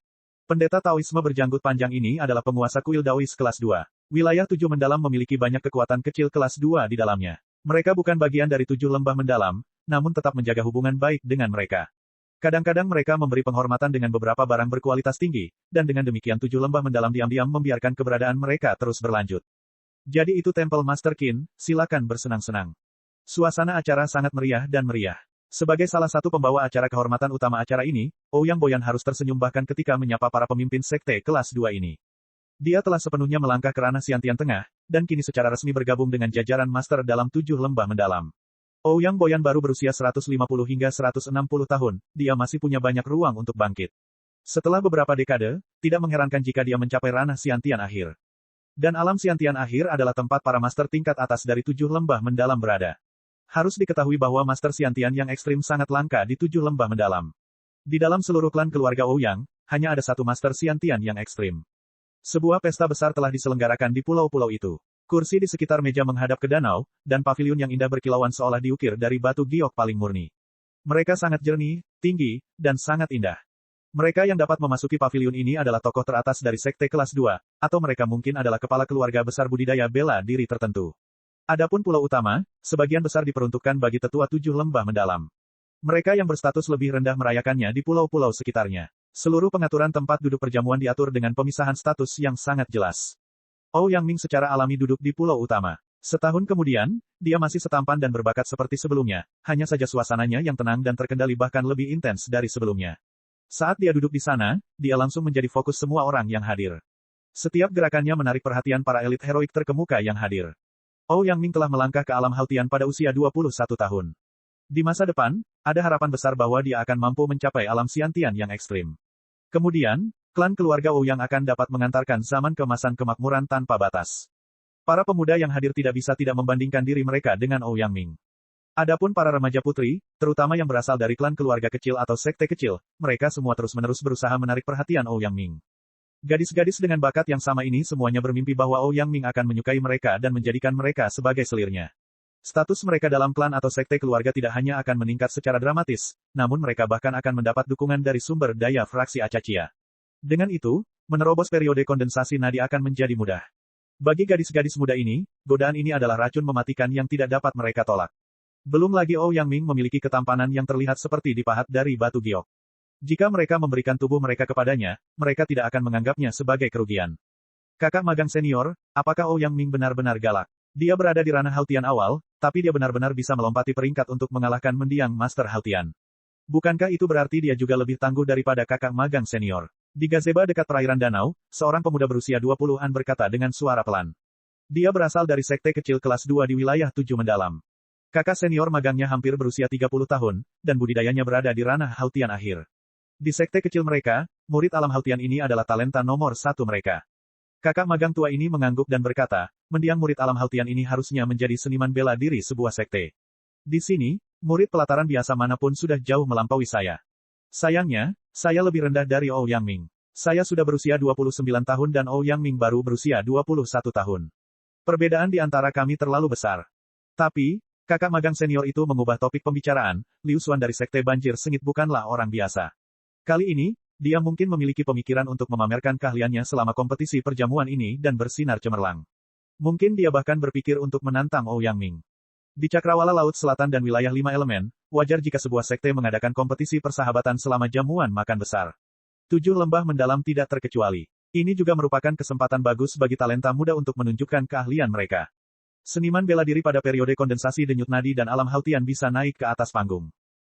Pendeta Taoisme berjanggut panjang ini adalah penguasa kuil Daois kelas 2. Wilayah 7 mendalam memiliki banyak kekuatan kecil kelas 2 di dalamnya. Mereka bukan bagian dari 7 lembah mendalam, namun tetap menjaga hubungan baik dengan mereka. Kadang-kadang mereka memberi penghormatan dengan beberapa barang berkualitas tinggi, dan dengan demikian 7 lembah mendalam diam-diam membiarkan keberadaan mereka terus berlanjut. Jadi itu Tempel Master Qin, silakan bersenang-senang. Suasana acara sangat meriah dan meriah. Sebagai salah satu pembawa acara kehormatan utama acara ini, Ouyang Boyan harus tersenyum bahkan ketika menyapa para pemimpin sekte kelas 2 ini. Dia telah sepenuhnya melangkah ke ranah Xiantian Tengah, dan kini secara resmi bergabung dengan jajaran master dalam 7 lembah mendalam. Ouyang Boyan baru berusia 150 hingga 160 tahun, dia masih punya banyak ruang untuk bangkit. Setelah beberapa dekade, tidak mengherankan jika dia mencapai ranah Xiantian akhir. Dan alam Xiantian akhir adalah tempat para master tingkat atas dari 7 lembah mendalam berada. Harus diketahui bahwa master Xiantian yang ekstrim sangat langka di 7 lembah mendalam. Di dalam seluruh klan keluarga Ouyang, hanya ada satu master Xiantian yang ekstrim. Sebuah pesta besar telah diselenggarakan di pulau-pulau itu. Kursi di sekitar meja menghadap ke danau, dan paviliun yang indah berkilauan seolah diukir dari batu giok paling murni. Mereka sangat jernih, tinggi, dan sangat indah. Mereka yang dapat memasuki paviliun ini adalah tokoh teratas dari sekte kelas 2, atau mereka mungkin adalah kepala keluarga besar budidaya bela diri tertentu. Adapun pulau utama, sebagian besar diperuntukkan bagi tetua 7 lembah mendalam. Mereka yang berstatus lebih rendah merayakannya di pulau-pulau sekitarnya. Seluruh pengaturan tempat duduk perjamuan diatur dengan pemisahan status yang sangat jelas. Ouyang Ming secara alami duduk di pulau utama. Setahun kemudian, dia masih setampan dan berbakat seperti sebelumnya, hanya saja suasananya yang tenang dan terkendali bahkan lebih intens dari sebelumnya. Saat dia duduk di sana, dia langsung menjadi fokus semua orang yang hadir. Setiap gerakannya menarik perhatian para elit heroik terkemuka yang hadir. Ouyang Ming telah melangkah ke alam Haltian pada usia 21 tahun. Di masa depan, ada harapan besar bahwa dia akan mampu mencapai alam Xiantian yang ekstrim. Kemudian, klan keluarga Ouyang akan dapat mengantarkan zaman keemasan kemakmuran tanpa batas. Para pemuda yang hadir tidak bisa tidak membandingkan diri mereka dengan Ouyang Ming. Adapun para remaja putri, terutama yang berasal dari klan keluarga kecil atau sekte kecil, mereka semua terus-menerus berusaha menarik perhatian Ouyang Ming. Gadis-gadis dengan bakat yang sama ini semuanya bermimpi bahwa Ouyang Ming akan menyukai mereka dan menjadikan mereka sebagai selirnya. Status mereka dalam klan atau sekte keluarga tidak hanya akan meningkat secara dramatis, namun mereka bahkan akan mendapat dukungan dari sumber daya fraksi Acaccia. Dengan itu, menerobos periode kondensasi nadi akan menjadi mudah. Bagi gadis-gadis muda ini, godaan ini adalah racun mematikan yang tidak dapat mereka tolak. Belum lagi Ouyang Ming memiliki ketampanan yang terlihat seperti dipahat dari batu giok. Jika mereka memberikan tubuh mereka kepadanya, mereka tidak akan menganggapnya sebagai kerugian. Kakak magang senior, apakah Ouyang Ming benar-benar galak? Dia berada di ranah Hautian awal, tapi dia benar-benar bisa melompati peringkat untuk mengalahkan mendiang Master Hautian. Bukankah itu berarti dia juga lebih tangguh daripada kakak magang senior? Di gazebo dekat perairan danau, seorang pemuda berusia 20-an berkata dengan suara pelan. Dia berasal dari sekte kecil kelas 2 di wilayah 7 mendalam. Kakak senior magangnya hampir berusia 30 tahun, dan budidayanya berada di ranah Hautian akhir. Di sekte kecil mereka, murid alam Hautian ini adalah talenta nomor 1 mereka. Kakak magang tua ini mengangguk dan berkata, mendiang murid alam Hautian ini harusnya menjadi seniman bela diri sebuah sekte. Di sini, murid pelataran biasa manapun sudah jauh melampaui saya. Sayangnya, saya lebih rendah dari Ouyang Ming. Saya sudah berusia 29 tahun dan Ouyang Ming baru berusia 21 tahun. Perbedaan di antara kami terlalu besar. Tapi, kakak magang senior itu mengubah topik pembicaraan, Liu Xuan dari sekte banjir sengit bukanlah orang biasa. Kali ini, dia mungkin memiliki pemikiran untuk memamerkan keahliannya selama kompetisi perjamuan ini dan bersinar cemerlang. Mungkin dia bahkan berpikir untuk menantang Ouyang Ming. Di Cakrawala Laut Selatan dan wilayah 5 elemen, wajar jika sebuah sekte mengadakan kompetisi persahabatan selama jamuan makan besar. 7 lembah mendalam tidak terkecuali. Ini juga merupakan kesempatan bagus bagi talenta muda untuk menunjukkan keahlian mereka. Seniman bela diri pada periode kondensasi denyut nadi dan alam Hautian bisa naik ke atas panggung.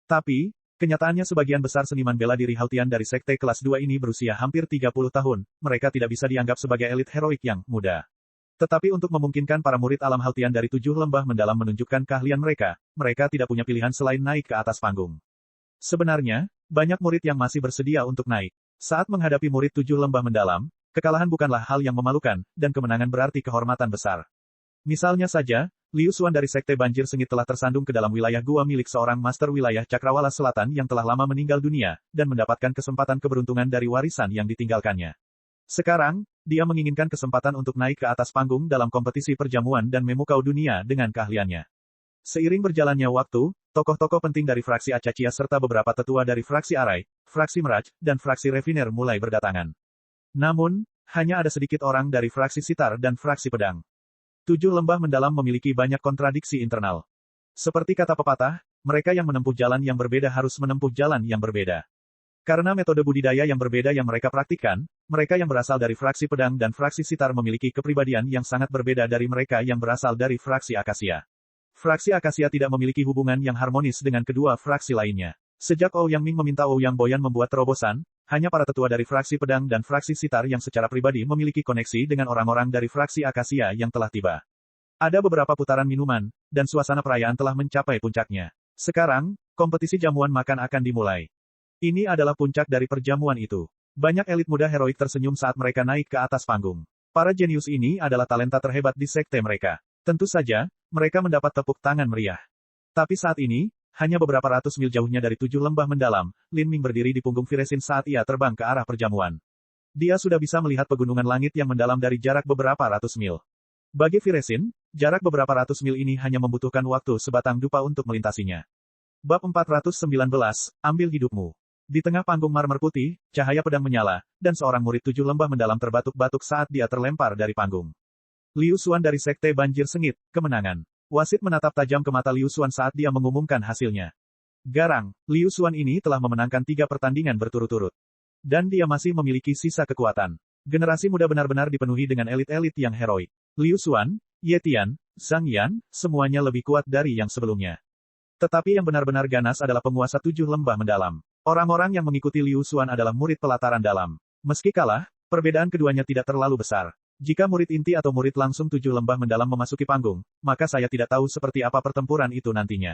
Tapi, kenyataannya sebagian besar seniman bela diri Hautian dari sekte kelas 2 ini berusia hampir 30 tahun, mereka tidak bisa dianggap sebagai elit heroik yang muda. Tetapi untuk memungkinkan para murid alam Hautian dari 7 lembah mendalam menunjukkan keahlian mereka, mereka tidak punya pilihan selain naik ke atas panggung. Sebenarnya, banyak murid yang masih bersedia untuk naik. Saat menghadapi murid 7 lembah mendalam, kekalahan bukanlah hal yang memalukan, dan kemenangan berarti kehormatan besar. Misalnya saja, Liu Xuan dari sekte banjir sengit telah tersandung ke dalam wilayah gua milik seorang master wilayah Cakrawala Selatan yang telah lama meninggal dunia, dan mendapatkan kesempatan keberuntungan dari warisan yang ditinggalkannya. Sekarang, dia menginginkan kesempatan untuk naik ke atas panggung dalam kompetisi perjamuan dan memukau dunia dengan keahliannya. Seiring berjalannya waktu, tokoh-tokoh penting dari fraksi Acacia serta beberapa tetua dari fraksi Arai, fraksi Meraj, dan fraksi Refiner mulai berdatangan. Namun, hanya ada sedikit orang dari fraksi Sitar dan fraksi Pedang. 7 lembah mendalam memiliki banyak kontradiksi internal. Seperti kata pepatah, mereka yang menempuh jalan yang berbeda harus menempuh jalan yang berbeda. Karena metode budidaya yang berbeda yang mereka praktikkan, mereka yang berasal dari fraksi Pedang dan fraksi Sitar memiliki kepribadian yang sangat berbeda dari mereka yang berasal dari fraksi Akasia. Fraksi Akasia tidak memiliki hubungan yang harmonis dengan kedua fraksi lainnya. Sejak Ouyang Ming meminta Ouyang Boyan membuat terobosan, hanya para tetua dari fraksi Pedang dan fraksi Sitar yang secara pribadi memiliki koneksi dengan orang-orang dari fraksi Akasia yang telah tiba. Ada beberapa putaran minuman, dan suasana perayaan telah mencapai puncaknya. Sekarang, kompetisi jamuan makan akan dimulai. Ini adalah puncak dari perjamuan itu. Banyak elit muda heroik tersenyum saat mereka naik ke atas panggung. Para jenius ini adalah talenta terhebat di sekte mereka. Tentu saja, mereka mendapat tepuk tangan meriah. Tapi saat ini, hanya beberapa ratus mil jauhnya dari 7 lembah mendalam, Lin Ming berdiri di punggung Firesin saat ia terbang ke arah perjamuan. Dia sudah bisa melihat pegunungan langit yang mendalam dari jarak beberapa ratus mil. Bagi Firesin, jarak beberapa ratus mil ini hanya membutuhkan waktu sebatang dupa untuk melintasinya. Bab 419, ambil hidupmu. Di tengah panggung marmer putih, cahaya pedang menyala, dan seorang murid 7 lembah mendalam terbatuk-batuk saat dia terlempar dari panggung. Liu Xuan dari sekte banjir sengit, kemenangan. Wasit menatap tajam ke mata Liu Xuan saat dia mengumumkan hasilnya. Garang, Liu Xuan ini telah memenangkan 3 pertandingan berturut-turut. Dan dia masih memiliki sisa kekuatan. Generasi muda benar-benar dipenuhi dengan elit-elit yang heroik. Liu Xuan, Ye Tian, Zhang Yan, semuanya lebih kuat dari yang sebelumnya. Tetapi yang benar-benar ganas adalah penguasa 7 lembah mendalam. Orang-orang yang mengikuti Liu Xuan adalah murid pelataran dalam. Meski kalah, perbedaan keduanya tidak terlalu besar. Jika murid inti atau murid langsung 7 lembah mendalam memasuki panggung, maka saya tidak tahu seperti apa pertempuran itu nantinya.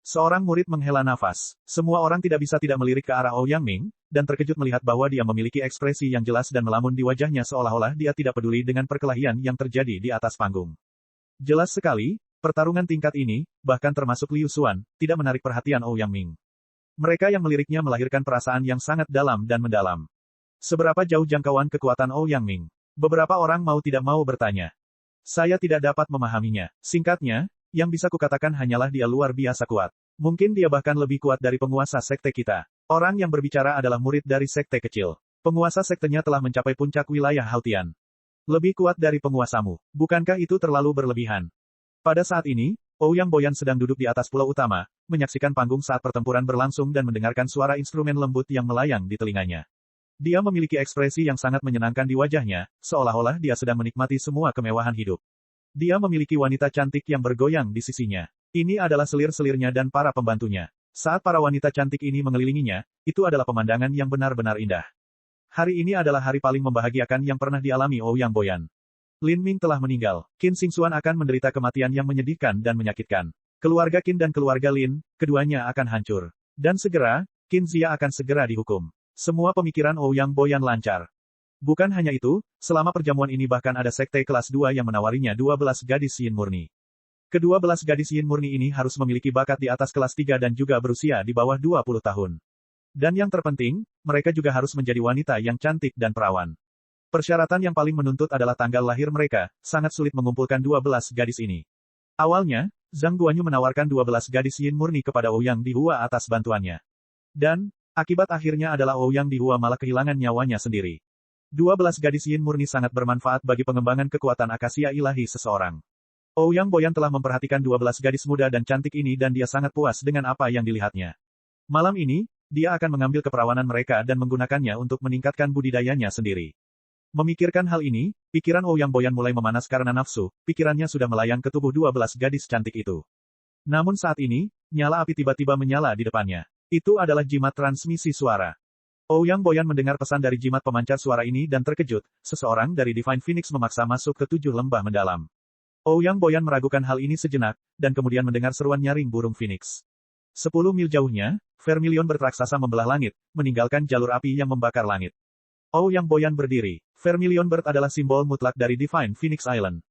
Seorang murid menghela nafas. Semua orang tidak bisa tidak melirik ke arah Ouyang Ming, dan terkejut melihat bahwa dia memiliki ekspresi yang jelas dan melamun di wajahnya seolah-olah dia tidak peduli dengan perkelahian yang terjadi di atas panggung. Jelas sekali, pertarungan tingkat ini, bahkan termasuk Liu Xuan, tidak menarik perhatian Ouyang Ming. Mereka yang meliriknya melahirkan perasaan yang sangat dalam dan mendalam. Seberapa jauh jangkauan kekuatan Ouyang Ming? Beberapa orang mau tidak mau bertanya. Saya tidak dapat memahaminya. Singkatnya, yang bisa kukatakan hanyalah dia luar biasa kuat. Mungkin dia bahkan lebih kuat dari penguasa sekte kita. Orang yang berbicara adalah murid dari sekte kecil. Penguasa sektenya telah mencapai puncak wilayah Hautian. Lebih kuat dari penguasamu. Bukankah itu terlalu berlebihan? Pada saat ini, Ouyang Boyan sedang duduk di atas pulau utama, menyaksikan panggung saat pertempuran berlangsung dan mendengarkan suara instrumen lembut yang melayang di telinganya. Dia memiliki ekspresi yang sangat menyenangkan di wajahnya, seolah-olah dia sedang menikmati semua kemewahan hidup. Dia memiliki wanita cantik yang bergoyang di sisinya. Ini adalah selir-selirnya dan para pembantunya. Saat para wanita cantik ini mengelilinginya, itu adalah pemandangan yang benar-benar indah. Hari ini adalah hari paling membahagiakan yang pernah dialami Ouyang Boyan. Lin Ming telah meninggal. Qin Xingxuan akan menderita kematian yang menyedihkan dan menyakitkan. Keluarga Qin dan keluarga Lin, keduanya akan hancur. Dan segera, Qin Zia akan segera dihukum. Semua pemikiran Ouyang Boyan lancar. Bukan hanya itu, selama perjamuan ini bahkan ada sekte kelas 2 yang menawarinya 12 gadis Yin murni. Kedua-belas gadis Yin murni ini harus memiliki bakat di atas kelas 3 dan juga berusia di bawah 20 tahun. Dan yang terpenting, mereka juga harus menjadi wanita yang cantik dan perawan. Persyaratan yang paling menuntut adalah tanggal lahir mereka, sangat sulit mengumpulkan 12 gadis ini. Awalnya, Zhang Guanyu menawarkan 12 gadis Yin murni kepada Ouyang Dihua atas bantuannya. Dan, akibat akhirnya adalah Ouyang Dihua malah kehilangan nyawanya sendiri. 12 gadis Yin murni sangat bermanfaat bagi pengembangan kekuatan akasia ilahi seseorang. Ouyang Boyan telah memperhatikan 12 gadis muda dan cantik ini dan dia sangat puas dengan apa yang dilihatnya. Malam ini, dia akan mengambil keperawanan mereka dan menggunakannya untuk meningkatkan budidayanya sendiri. Memikirkan hal ini, pikiran Ouyang Boyan mulai memanas karena nafsu, pikirannya sudah melayang ke tubuh 12 gadis cantik itu. Namun saat ini, nyala api tiba-tiba menyala di depannya. Itu adalah jimat transmisi suara. Ouyang Boyan mendengar pesan dari jimat pemancar suara ini dan terkejut, seseorang dari Divine Phoenix memaksa masuk ke 7 lembah mendalam. Ouyang Boyan meragukan hal ini sejenak, dan kemudian mendengar seruan nyaring burung Phoenix. 10 mil jauhnya, Vermilion berraksasa membelah langit, meninggalkan jalur api yang membakar langit. Ouyang Boyan berdiri. Vermilion Bird adalah simbol mutlak dari Divine Phoenix Island.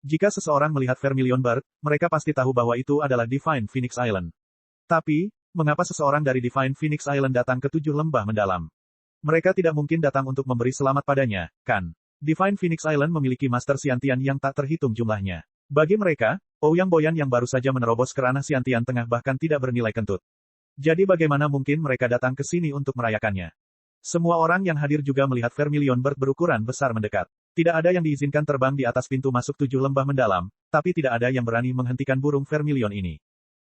Jika seseorang melihat Vermilion Bird, mereka pasti tahu bahwa itu adalah Divine Phoenix Island. Tapi, mengapa seseorang dari Divine Phoenix Island datang ke 7 lembah mendalam? Mereka tidak mungkin datang untuk memberi selamat padanya, kan? Divine Phoenix Island memiliki Master Xiantian yang tak terhitung jumlahnya. Bagi mereka, Ouyang Boyan yang baru saja menerobos ke ranah Xiantian tengah bahkan tidak bernilai kentut. Jadi bagaimana mungkin mereka datang ke sini untuk merayakannya? Semua orang yang hadir juga melihat Vermilion Bird berukuran besar mendekat. Tidak ada yang diizinkan terbang di atas pintu masuk 7 lembah mendalam, tapi tidak ada yang berani menghentikan burung Vermilion ini.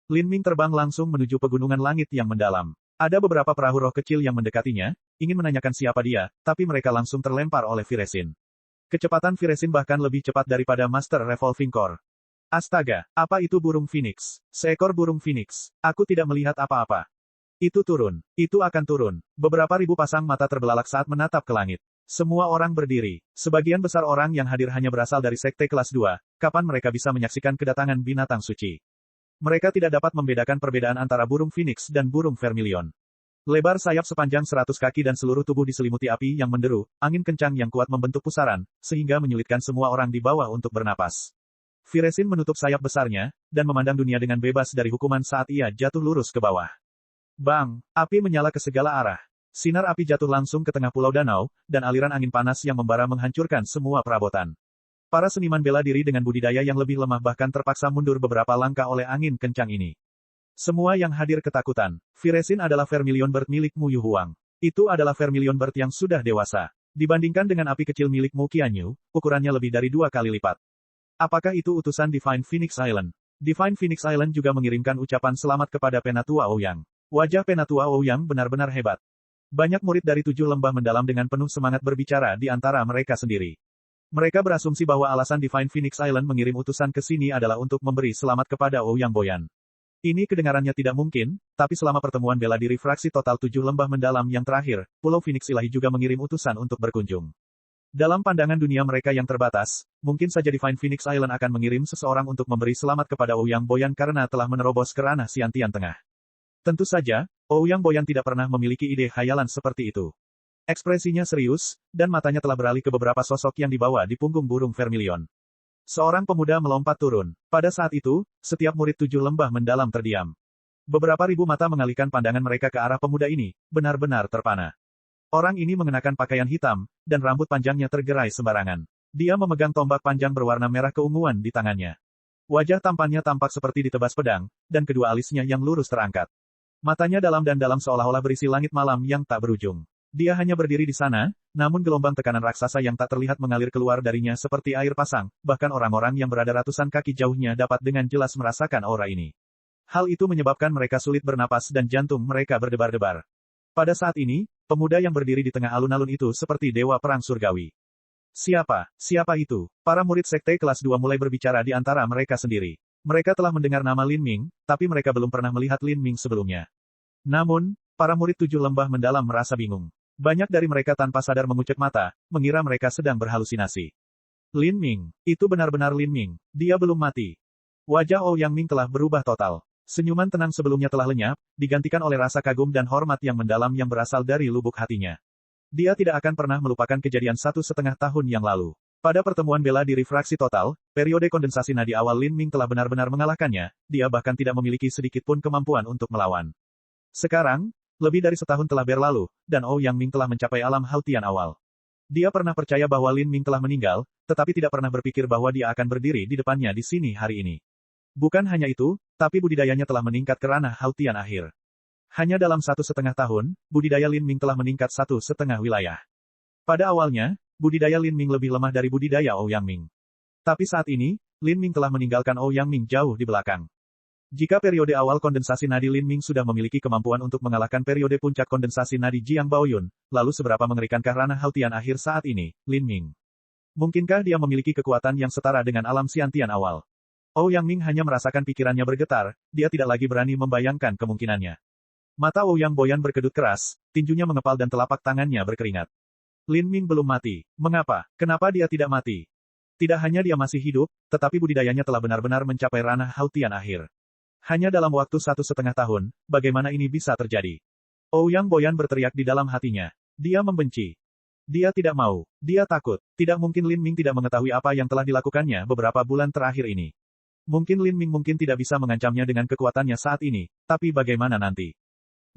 Lin Ming terbang langsung menuju pegunungan langit yang mendalam. Ada beberapa perahu roh kecil yang mendekatinya, ingin menanyakan siapa dia, tapi mereka langsung terlempar oleh Viresin. Kecepatan Viresin bahkan lebih cepat daripada Master Revolving Core. Astaga, apa itu burung Phoenix? Seekor burung Phoenix. Aku tidak melihat apa-apa. Itu turun. Itu akan turun. Beberapa ribu pasang mata terbelalak saat menatap ke langit. Semua orang berdiri. Sebagian besar orang yang hadir hanya berasal dari sekte kelas 2. Kapan mereka bisa menyaksikan kedatangan binatang suci? Mereka tidak dapat membedakan perbedaan antara burung Phoenix dan burung Vermilion. Lebar sayap sepanjang 100 kaki dan seluruh tubuh diselimuti api yang menderu, angin kencang yang kuat membentuk pusaran, sehingga menyulitkan semua orang di bawah untuk bernapas. Viresin menutup sayap besarnya, dan memandang dunia dengan bebas dari hukuman saat ia jatuh lurus ke bawah. Bang! Api menyala ke segala arah. Sinar api jatuh langsung ke tengah pulau danau, dan aliran angin panas yang membara menghancurkan semua perabotan. Para seniman bela diri dengan budidaya yang lebih lemah bahkan terpaksa mundur beberapa langkah oleh angin kencang ini. Semua yang hadir ketakutan. Viresin adalah Vermilion Bird milik Mu Yu Huang. Itu adalah Vermilion Bird yang sudah dewasa. Dibandingkan dengan api kecil milik Mu Qianyu, ukurannya lebih dari 2 kali lipat. Apakah itu utusan Divine Phoenix Island? Divine Phoenix Island juga mengirimkan ucapan selamat kepada Penatua Ouyang. Wajah Penatua Ouyang benar-benar hebat. Banyak murid dari 7 lembah mendalam dengan penuh semangat berbicara di antara mereka sendiri. Mereka berasumsi bahwa alasan Divine Phoenix Island mengirim utusan ke sini adalah untuk memberi selamat kepada Ouyang Boyan. Ini kedengarannya tidak mungkin, tapi selama pertemuan bela diri fraksi total 7 lembah mendalam yang terakhir, Pulau Phoenix Ilahi juga mengirim utusan untuk berkunjung. Dalam pandangan dunia mereka yang terbatas, mungkin saja Divine Phoenix Island akan mengirim seseorang untuk memberi selamat kepada Ouyang Boyan karena telah menerobos ke ranah Xiantian Tengah. Tentu saja, Ouyang Boyan tidak pernah memiliki ide khayalan seperti itu. Ekspresinya serius, dan matanya telah beralih ke beberapa sosok yang dibawa di punggung burung Vermilion. Seorang pemuda melompat turun. Pada saat itu, setiap murid 7 lembah mendalam terdiam. Beberapa ribu mata mengalihkan pandangan mereka ke arah pemuda ini, benar-benar terpana. Orang ini mengenakan pakaian hitam, dan rambut panjangnya tergerai sembarangan. Dia memegang tombak panjang berwarna merah keunguan di tangannya. Wajah tampannya tampak seperti ditebas pedang, dan kedua alisnya yang lurus terangkat. Matanya dalam dan dalam seolah-olah berisi langit malam yang tak berujung. Dia hanya berdiri di sana, namun gelombang tekanan raksasa yang tak terlihat mengalir keluar darinya seperti air pasang, bahkan orang-orang yang berada ratusan kaki jauhnya dapat dengan jelas merasakan aura ini. Hal itu menyebabkan mereka sulit bernapas dan jantung mereka berdebar-debar. Pada saat ini, pemuda yang berdiri di tengah alun-alun itu seperti dewa perang surgawi. Siapa? Siapa itu? Para murid sekte kelas 2 mulai berbicara di antara mereka sendiri. Mereka telah mendengar nama Lin Ming, tapi mereka belum pernah melihat Lin Ming sebelumnya. Namun, para murid 7 lembah mendalam merasa bingung. Banyak dari mereka tanpa sadar mengucek mata, mengira mereka sedang berhalusinasi. Lin Ming, itu benar-benar Lin Ming. Dia belum mati. Wajah Ouyang Ming telah berubah total. Senyuman tenang sebelumnya telah lenyap, digantikan oleh rasa kagum dan hormat yang mendalam yang berasal dari lubuk hatinya. Dia tidak akan pernah melupakan kejadian 1,5 tahun yang lalu. Pada pertemuan bela diri fraksi total, periode kondensasi nadi awal Lin Ming telah benar-benar mengalahkannya, dia bahkan tidak memiliki sedikit pun kemampuan untuk melawan. Sekarang, lebih dari setahun telah berlalu, dan Ouyang Ming telah mencapai alam Hautian awal. Dia pernah percaya bahwa Lin Ming telah meninggal, tetapi tidak pernah berpikir bahwa dia akan berdiri di depannya di sini hari ini. Bukan hanya itu, tapi budidayanya telah meningkat ke ranah Hautian akhir. Hanya dalam 1,5 tahun, budidaya Lin Ming telah meningkat 1,5 wilayah. Pada awalnya, budidaya Lin Ming lebih lemah dari budidaya Ouyang Ming. Tapi saat ini, Lin Ming telah meninggalkan Ouyang Ming jauh di belakang. Jika periode awal kondensasi nadi Lin Ming sudah memiliki kemampuan untuk mengalahkan periode puncak kondensasi nadi Jiang Baoyun, lalu seberapa mengerikankah ranah Hautian akhir saat ini, Lin Ming? Mungkinkah dia memiliki kekuatan yang setara dengan alam Xiantian awal? Ouyang Ming hanya merasakan pikirannya bergetar, dia tidak lagi berani membayangkan kemungkinannya. Mata Ouyang Boyan berkedut keras, tinjunya mengepal dan telapak tangannya berkeringat. Lin Ming belum mati. Mengapa? Kenapa dia tidak mati? Tidak hanya dia masih hidup, tetapi budidayanya telah benar-benar mencapai ranah Hautian akhir. Hanya dalam waktu 1,5 tahun, bagaimana ini bisa terjadi? Ouyang Boyan berteriak di dalam hatinya. Dia membenci. Dia tidak mau. Dia takut. Tidak mungkin Lin Ming tidak mengetahui apa yang telah dilakukannya beberapa bulan terakhir ini. Mungkin Lin Ming mungkin tidak bisa mengancamnya dengan kekuatannya saat ini, tapi bagaimana nanti?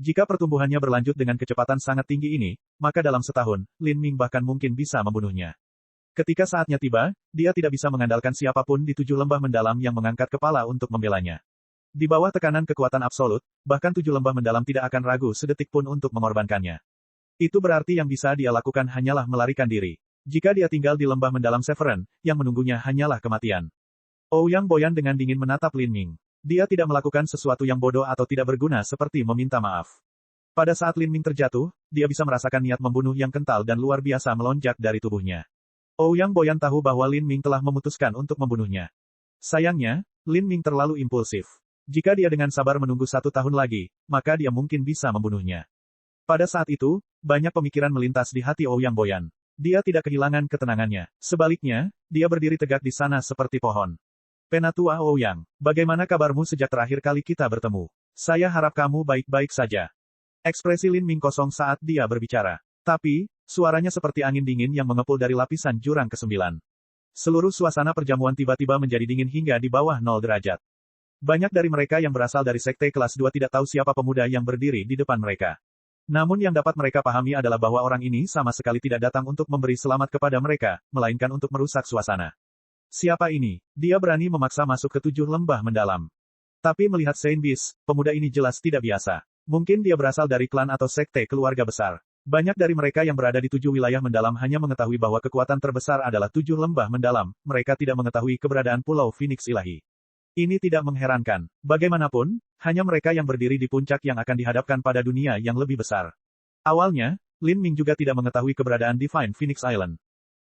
Jika pertumbuhannya berlanjut dengan kecepatan sangat tinggi ini, maka dalam setahun, Lin Ming bahkan mungkin bisa membunuhnya. Ketika saatnya tiba, dia tidak bisa mengandalkan siapapun di 7 lembah mendalam yang mengangkat kepala untuk membelanya. Di bawah tekanan kekuatan absolut, bahkan 7 lembah mendalam tidak akan ragu sedetik pun untuk mengorbankannya. Itu berarti yang bisa dia lakukan hanyalah melarikan diri. Jika dia tinggal di lembah mendalam Severen, yang menunggunya hanyalah kematian. Ouyang Boyan dengan dingin menatap Lin Ming. Dia tidak melakukan sesuatu yang bodoh atau tidak berguna seperti meminta maaf. Pada saat Lin Ming terjatuh, dia bisa merasakan niat membunuh yang kental dan luar biasa melonjak dari tubuhnya. Ouyang Boyan tahu bahwa Lin Ming telah memutuskan untuk membunuhnya. Sayangnya, Lin Ming terlalu impulsif. Jika dia dengan sabar menunggu 1 tahun lagi, maka dia mungkin bisa membunuhnya. Pada saat itu, banyak pemikiran melintas di hati Ouyang Boyan. Dia tidak kehilangan ketenangannya. Sebaliknya, dia berdiri tegak di sana seperti pohon. Penatua Ouyang, bagaimana kabarmu sejak terakhir kali kita bertemu? Saya harap kamu baik-baik saja. Ekspresi Lin Ming kosong saat dia berbicara. Tapi, suaranya seperti angin dingin yang mengepul dari lapisan jurang ke-9. Seluruh suasana perjamuan tiba-tiba menjadi dingin hingga di bawah 0 derajat. Banyak dari mereka yang berasal dari sekte kelas 2 tidak tahu siapa pemuda yang berdiri di depan mereka. Namun yang dapat mereka pahami adalah bahwa orang ini sama sekali tidak datang untuk memberi selamat kepada mereka, melainkan untuk merusak suasana. Siapa ini? Dia berani memaksa masuk ke 7 lembah mendalam. Tapi melihat Saint Beast, pemuda ini jelas tidak biasa. Mungkin dia berasal dari klan atau sekte keluarga besar. Banyak dari mereka yang berada di 7 wilayah mendalam hanya mengetahui bahwa kekuatan terbesar adalah 7 lembah mendalam, mereka tidak mengetahui keberadaan Pulau Phoenix Ilahi. Ini tidak mengherankan. Bagaimanapun, hanya mereka yang berdiri di puncak yang akan dihadapkan pada dunia yang lebih besar. Awalnya, Lin Ming juga tidak mengetahui keberadaan Divine Phoenix Island.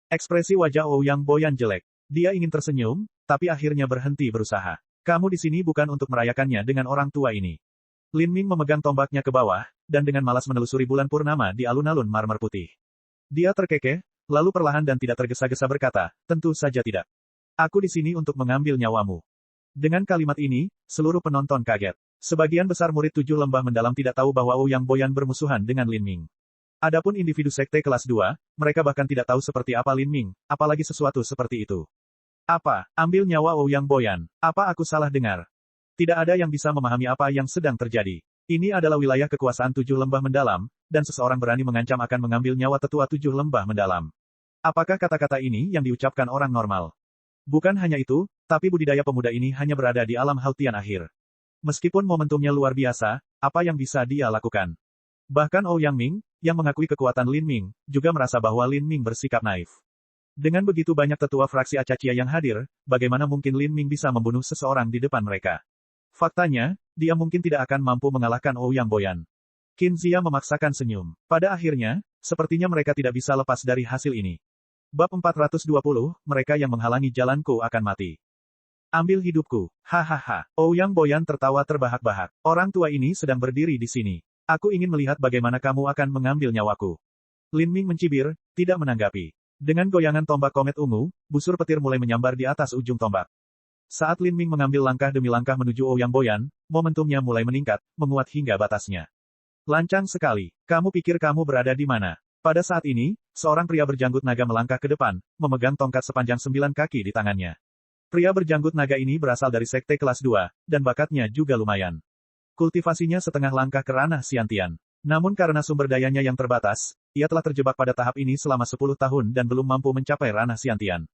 Ekspresi wajah Ouyang Boyan jelek. Dia ingin tersenyum, tapi akhirnya berhenti berusaha. Kamu di sini bukan untuk merayakannya dengan orang tua ini. Lin Ming memegang tombaknya ke bawah, dan dengan malas menelusuri bulan purnama di alun-alun marmer putih. Dia terkekeh, lalu perlahan dan tidak tergesa-gesa berkata, tentu saja tidak. Aku di sini untuk mengambil nyawamu. Dengan kalimat ini, seluruh penonton kaget. Sebagian besar murid 7 lembah mendalam tidak tahu bahwa Ouyang Boyan bermusuhan dengan Lin Ming. Adapun individu sekte kelas 2, mereka bahkan tidak tahu seperti apa Lin Ming, apalagi sesuatu seperti itu. Apa? Ambil nyawa Ouyang Boyan? Apa aku salah dengar? Tidak ada yang bisa memahami apa yang sedang terjadi. Ini adalah wilayah kekuasaan 7 lembah mendalam, dan seseorang berani mengancam akan mengambil nyawa tetua 7 lembah mendalam. Apakah kata-kata ini yang diucapkan orang normal? Bukan hanya itu, tapi budidaya pemuda ini hanya berada di alam Hautian akhir. Meskipun momentumnya luar biasa, apa yang bisa dia lakukan? Bahkan Ouyang Ming, yang mengakui kekuatan Lin Ming, juga merasa bahwa Lin Ming bersikap naif. Dengan begitu banyak tetua fraksi Acacia yang hadir, bagaimana mungkin Lin Ming bisa membunuh seseorang di depan mereka? Faktanya, dia mungkin tidak akan mampu mengalahkan Ouyang Boyan. Qin Zia memaksakan senyum. Pada akhirnya, sepertinya mereka tidak bisa lepas dari hasil ini. Bab 420, mereka yang menghalangi jalanku akan mati. Ambil hidupku. Hahaha. Ouyang Boyan tertawa terbahak-bahak. Orang tua ini sedang berdiri di sini. Aku ingin melihat bagaimana kamu akan mengambil nyawaku. Lin Ming mencibir, tidak menanggapi. Dengan goyangan tombak komet ungu, busur petir mulai menyambar di atas ujung tombak. Saat Lin Ming mengambil langkah demi langkah menuju Ouyang Boyan, momentumnya mulai meningkat, menguat hingga batasnya. Lancang sekali. Kamu pikir kamu berada di mana? Pada saat ini, seorang pria berjanggut naga melangkah ke depan, memegang tongkat sepanjang 9 kaki di tangannya. Pria berjanggut naga ini berasal dari sekte kelas 2, dan bakatnya juga lumayan. Kultivasinya setengah langkah ke ranah Xiantian. Namun karena sumber dayanya yang terbatas, ia telah terjebak pada tahap ini selama 10 tahun dan belum mampu mencapai ranah Xiantian.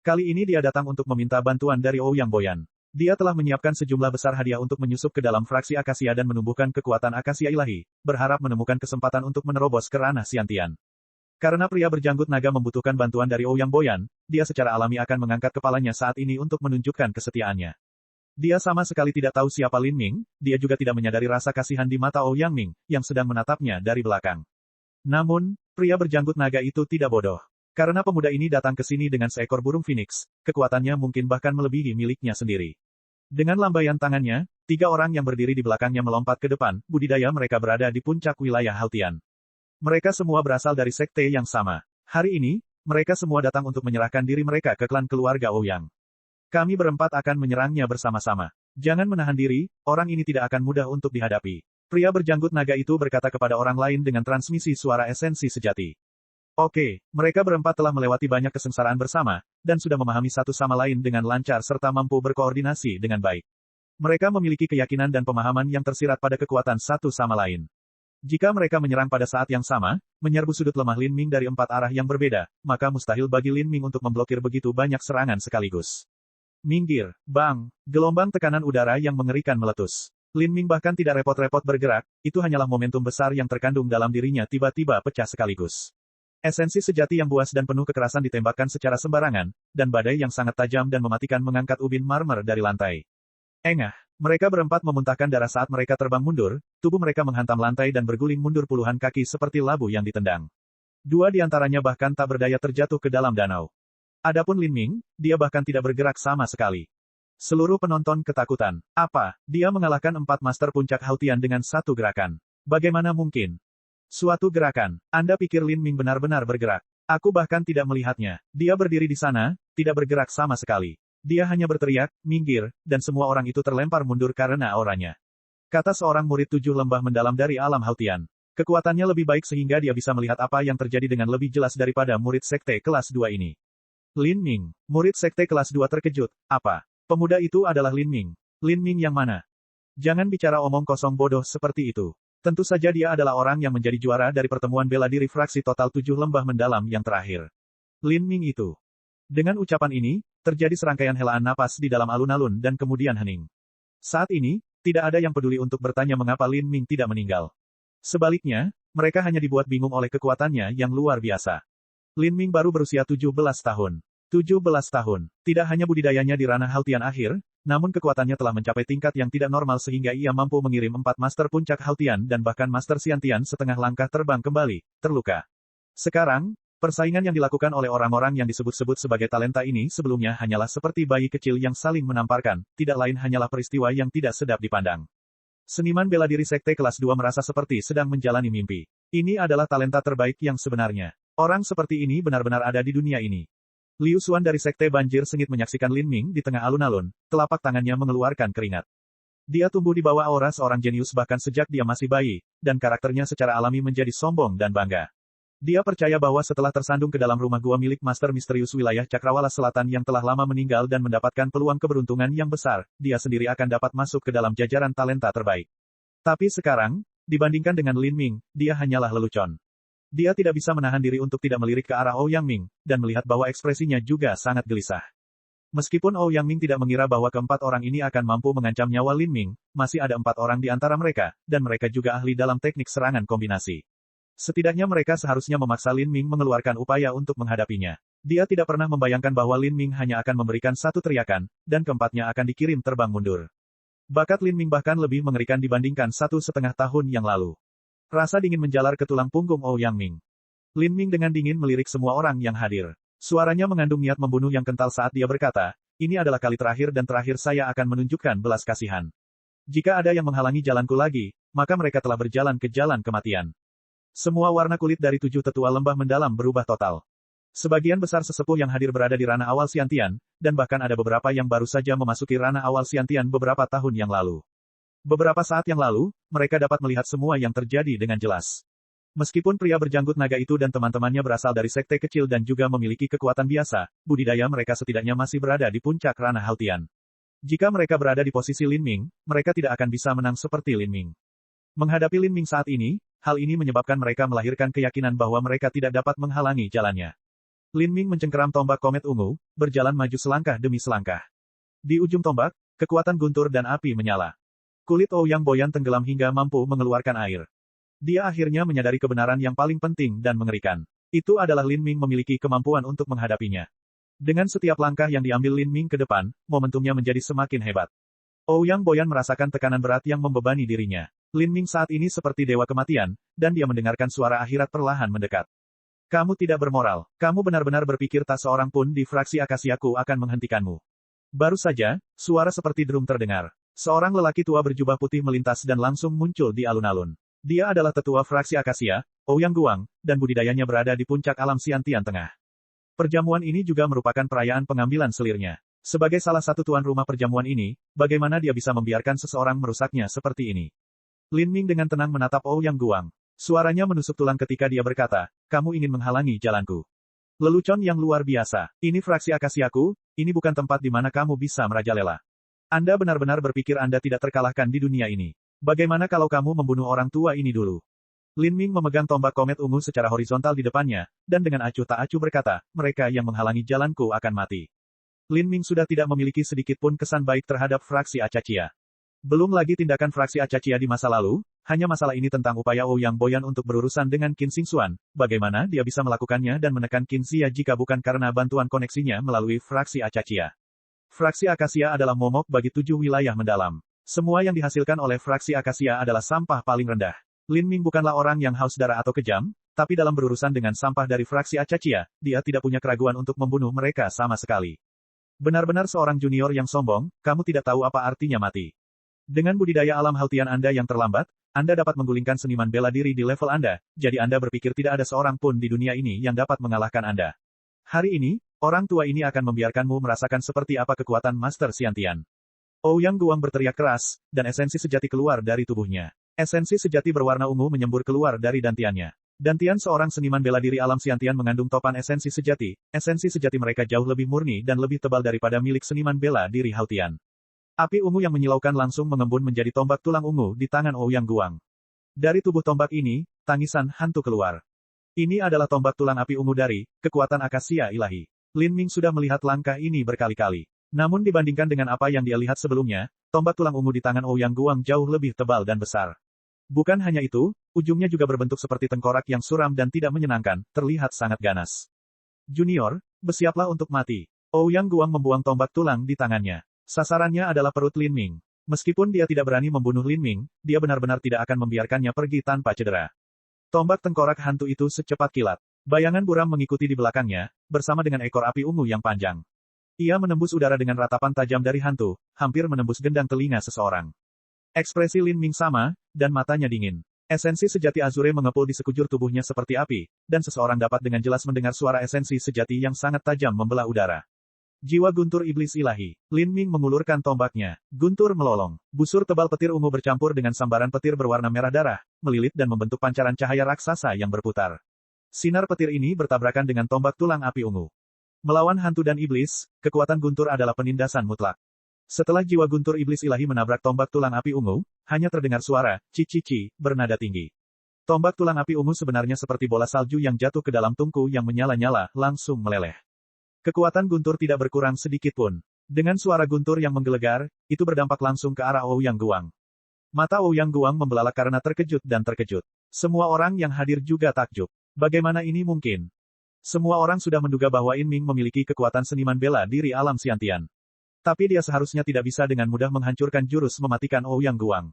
Kali ini dia datang untuk meminta bantuan dari Ouyang Boyan. Dia telah menyiapkan sejumlah besar hadiah untuk menyusup ke dalam fraksi akasia dan menumbuhkan kekuatan akasia ilahi, berharap menemukan kesempatan untuk menerobos ke ranah Xiantian. Karena pria berjanggut naga membutuhkan bantuan dari Ouyang Boyan, dia secara alami akan mengangkat kepalanya saat ini untuk menunjukkan kesetiaannya. Dia sama sekali tidak tahu siapa Lin Ming, dia juga tidak menyadari rasa kasihan di mata Ouyang Ming, yang sedang menatapnya dari belakang. Namun, pria berjanggut naga itu tidak bodoh. Karena pemuda ini datang ke sini dengan seekor burung phoenix, kekuatannya mungkin bahkan melebihi miliknya sendiri. Dengan lambaian tangannya, 3 orang yang berdiri di belakangnya melompat ke depan, budidaya mereka berada di puncak wilayah Haltian. Mereka semua berasal dari sekte yang sama. Hari ini, mereka semua datang untuk menyerahkan diri mereka ke klan keluarga Ouyang. Kami berempat akan menyerangnya bersama-sama. Jangan menahan diri, orang ini tidak akan mudah untuk dihadapi. Pria berjanggut naga itu berkata kepada orang lain dengan transmisi suara esensi sejati. Oke, mereka berempat telah melewati banyak kesengsaraan bersama, dan sudah memahami satu sama lain dengan lancar serta mampu berkoordinasi dengan baik. Mereka memiliki keyakinan dan pemahaman yang tersirat pada kekuatan satu sama lain. Jika mereka menyerang pada saat yang sama, menyerbu sudut lemah Lin Ming dari 4 arah yang berbeda, maka mustahil bagi Lin Ming untuk memblokir begitu banyak serangan sekaligus. Minggir, bang, gelombang tekanan udara yang mengerikan meletus. Lin Ming bahkan tidak repot-repot bergerak, itu hanyalah momentum besar yang terkandung dalam dirinya tiba-tiba pecah sekaligus. Esensi sejati yang buas dan penuh kekerasan ditembakkan secara sembarangan, dan badai yang sangat tajam dan mematikan mengangkat ubin marmer dari lantai. Engah, mereka berempat memuntahkan darah saat mereka terbang mundur, tubuh mereka menghantam lantai dan berguling mundur puluhan kaki seperti labu yang ditendang. 2 di antaranya bahkan tak berdaya terjatuh ke dalam danau. Adapun Lin Ming, dia bahkan tidak bergerak sama sekali. Seluruh penonton ketakutan. Apa? Dia mengalahkan 4 master puncak Haltian dengan satu gerakan. Bagaimana mungkin? Suatu gerakan. Anda pikir Lin Ming benar-benar bergerak? Aku bahkan tidak melihatnya. Dia berdiri di sana, tidak bergerak sama sekali. Dia hanya berteriak, minggir, dan semua orang itu terlempar mundur karena auranya. Kata seorang murid 7 lembah mendalam dari alam Haltian. Kekuatannya lebih baik sehingga dia bisa melihat apa yang terjadi dengan lebih jelas daripada murid sekte kelas 2 ini. Lin Ming, murid sekte kelas 2 terkejut. Apa? Pemuda itu adalah Lin Ming. Lin Ming yang mana? Jangan bicara omong kosong bodoh seperti itu. Tentu saja dia adalah orang yang menjadi juara dari pertemuan bela diri fraksi total 7 lembah mendalam yang terakhir. Lin Ming itu. Dengan ucapan ini, terjadi serangkaian helaan napas di dalam alun-alun dan kemudian hening. Saat ini, tidak ada yang peduli untuk bertanya mengapa Lin Ming tidak meninggal. Sebaliknya, mereka hanya dibuat bingung oleh kekuatannya yang luar biasa. Lin Ming baru berusia 17 tahun. 17 tahun. Tidak hanya budidayanya di ranah Haltian akhir, namun kekuatannya telah mencapai tingkat yang tidak normal sehingga ia mampu mengirim 4 master puncak Haltian dan bahkan master Xiantian setengah langkah terbang kembali, terluka. Sekarang, persaingan yang dilakukan oleh orang-orang yang disebut-sebut sebagai talenta ini sebelumnya hanyalah seperti bayi kecil yang saling menamparkan, tidak lain hanyalah peristiwa yang tidak sedap dipandang. Seniman bela diri sekte kelas 2 merasa seperti sedang menjalani mimpi. Ini adalah talenta terbaik yang sebenarnya. Orang seperti ini benar-benar ada di dunia ini. Liu Xuan dari sekte banjir sengit menyaksikan Lin Ming di tengah alun-alun, telapak tangannya mengeluarkan keringat. Dia tumbuh di bawah aura seorang jenius bahkan sejak dia masih bayi, dan karakternya secara alami menjadi sombong dan bangga. Dia percaya bahwa setelah tersandung ke dalam rumah gua milik Master Misterius wilayah Cakrawala Selatan yang telah lama meninggal dan mendapatkan peluang keberuntungan yang besar, dia sendiri akan dapat masuk ke dalam jajaran talenta terbaik. Tapi sekarang, dibandingkan dengan Lin Ming, dia hanyalah lelucon. Dia tidak bisa menahan diri untuk tidak melirik ke arah Ouyang Ming, dan melihat bahwa ekspresinya juga sangat gelisah. Meskipun Ouyang Ming tidak mengira bahwa keempat orang ini akan mampu mengancam nyawa Lin Ming, masih ada 4 orang di antara mereka, dan mereka juga ahli dalam teknik serangan kombinasi. Setidaknya mereka seharusnya memaksa Lin Ming mengeluarkan upaya untuk menghadapinya. Dia tidak pernah membayangkan bahwa Lin Ming hanya akan memberikan satu teriakan, dan keempatnya akan dikirim terbang mundur. Bakat Lin Ming bahkan lebih mengerikan dibandingkan 1,5 tahun yang lalu. Rasa dingin menjalar ke tulang punggung Ouyang Ming. Lin Ming dengan dingin melirik semua orang yang hadir. Suaranya mengandung niat membunuh yang kental saat dia berkata, ini adalah kali terakhir dan terakhir saya akan menunjukkan belas kasihan. Jika ada yang menghalangi jalanku lagi, maka mereka telah berjalan ke jalan kematian. Semua warna kulit dari 7 tetua lembah mendalam berubah total. Sebagian besar sesepuh yang hadir berada di ranah awal Xiantian, dan bahkan ada beberapa yang baru saja memasuki ranah awal Xiantian beberapa tahun yang lalu. Beberapa saat yang lalu, mereka dapat melihat semua yang terjadi dengan jelas. Meskipun pria berjanggut naga itu dan teman-temannya berasal dari sekte kecil dan juga memiliki kekuatan biasa, budidaya mereka setidaknya masih berada di puncak ranah Haltian. Jika mereka berada di posisi Lin Ming, mereka tidak akan bisa menang seperti Lin Ming. Menghadapi Lin Ming saat ini, hal ini menyebabkan mereka melahirkan keyakinan bahwa mereka tidak dapat menghalangi jalannya. Lin Ming mencengkeram tombak komet ungu, berjalan maju selangkah demi selangkah. Di ujung tombak, kekuatan guntur dan api menyala. Kulit Ouyang Boyan tenggelam hingga mampu mengeluarkan air. Dia akhirnya menyadari kebenaran yang paling penting dan mengerikan. Itu adalah Lin Ming memiliki kemampuan untuk menghadapinya. Dengan setiap langkah yang diambil Lin Ming ke depan, momentumnya menjadi semakin hebat. Ouyang Boyan merasakan tekanan berat yang membebani dirinya. Lin Ming saat ini seperti dewa kematian, dan dia mendengarkan suara akhirat perlahan mendekat. Kamu tidak bermoral. Kamu benar-benar berpikir tak seorang pun di fraksi Akasiaku akan menghentikanmu. Baru saja, suara seperti drum terdengar. Seorang lelaki tua berjubah putih melintas dan langsung muncul di alun-alun. Dia adalah tetua fraksi Akasia, Ouyang Guang, dan budidayanya berada di puncak alam Xiantian Tengah. Perjamuan ini juga merupakan perayaan pengambilan selirnya. Sebagai salah satu tuan rumah perjamuan ini, bagaimana dia bisa membiarkan seseorang merusaknya seperti ini? Lin Ming dengan tenang menatap Ouyang Guang. Suaranya menusuk tulang ketika dia berkata, kamu ingin menghalangi jalanku. Lelucon yang luar biasa. Ini fraksi Akasiaku, ini bukan tempat di mana kamu bisa merajalela. Anda benar-benar berpikir Anda tidak terkalahkan di dunia ini. Bagaimana kalau kamu membunuh orang tua ini dulu? Lin Ming memegang tombak komet ungu secara horizontal di depannya, dan dengan acuh tak acuh berkata, mereka yang menghalangi jalanku akan mati. Lin Ming sudah tidak memiliki sedikit pun kesan baik terhadap fraksi Acachia. Belum lagi tindakan fraksi Acachia di masa lalu, hanya masalah ini tentang upaya Ouyang Boyan untuk berurusan dengan Qin Xingxuan, bagaimana dia bisa melakukannya dan menekan Qin Xia jika bukan karena bantuan koneksinya melalui fraksi Acachia. Fraksi Akasia adalah momok bagi 7 wilayah mendalam. Semua yang dihasilkan oleh fraksi Akasia adalah sampah paling rendah. Lin Ming bukanlah orang yang haus darah atau kejam, tapi dalam berurusan dengan sampah dari fraksi Acachia, dia tidak punya keraguan untuk membunuh mereka sama sekali. Benar-benar seorang junior yang sombong, kamu tidak tahu apa artinya mati. Dengan budidaya alam Haltian Anda yang terlambat, Anda dapat menggulingkan seniman bela diri di level Anda, jadi Anda berpikir tidak ada seorang pun di dunia ini yang dapat mengalahkan Anda. Hari ini, orang tua ini akan membiarkanmu merasakan seperti apa kekuatan Master Xiantian. Ouyang Guang berteriak keras, dan esensi sejati keluar dari tubuhnya. Esensi sejati berwarna ungu menyembur keluar dari dantiannya. Dantian seorang seniman bela diri alam Xiantian mengandung topan esensi sejati mereka jauh lebih murni dan lebih tebal daripada milik seniman bela diri Haltian. Api ungu yang menyilaukan langsung mengembun menjadi tombak tulang ungu di tangan Ouyang Guang. Dari tubuh tombak ini, tangisan hantu keluar. Ini adalah tombak tulang api ungu dari kekuatan Akasia ilahi. Lin Ming sudah melihat langkah ini berkali-kali. Namun dibandingkan dengan apa yang dia lihat sebelumnya, tombak tulang ungu di tangan Ouyang Guang jauh lebih tebal dan besar. Bukan hanya itu, ujungnya juga berbentuk seperti tengkorak yang suram dan tidak menyenangkan, terlihat sangat ganas. Junior, bersiaplah untuk mati. Ouyang Guang membuang tombak tulang di tangannya. Sasarannya adalah perut Lin Ming. Meskipun dia tidak berani membunuh Lin Ming, dia benar-benar tidak akan membiarkannya pergi tanpa cedera. Tombak tengkorak hantu itu secepat kilat. Bayangan buram mengikuti di belakangnya, bersama dengan ekor api ungu yang panjang. Ia menembus udara dengan ratapan tajam dari hantu, hampir menembus gendang telinga seseorang. Ekspresi Lin Ming sama, dan matanya dingin. Esensi sejati Azure mengepul di sekujur tubuhnya seperti api, dan seseorang dapat dengan jelas mendengar suara esensi sejati yang sangat tajam membelah udara. Jiwa guntur iblis ilahi. Lin Ming mengulurkan tombaknya. Guntur melolong. Busur tebal petir ungu bercampur dengan sambaran petir berwarna merah darah, melilit dan membentuk pancaran cahaya raksasa yang berputar. Sinar petir ini bertabrakan dengan tombak tulang api ungu. Melawan hantu dan iblis, kekuatan guntur adalah penindasan mutlak. Setelah jiwa guntur iblis ilahi menabrak tombak tulang api ungu, hanya terdengar suara, ci-ci-ci, bernada tinggi. Tombak tulang api ungu sebenarnya seperti bola salju yang jatuh ke dalam tungku yang menyala-nyala, langsung meleleh. Kekuatan guntur tidak berkurang sedikit pun. Dengan suara guntur yang menggelegar, itu berdampak langsung ke arah Ouyang Guang. Mata Ouyang Guang membelalak karena terkejut dan terkejut. Semua orang yang hadir juga takjub. Bagaimana ini mungkin? Semua orang sudah menduga bahwa In Ming memiliki kekuatan seniman bela diri alam Xiantian. Tapi dia seharusnya tidak bisa dengan mudah menghancurkan jurus mematikan Ouyang Guang.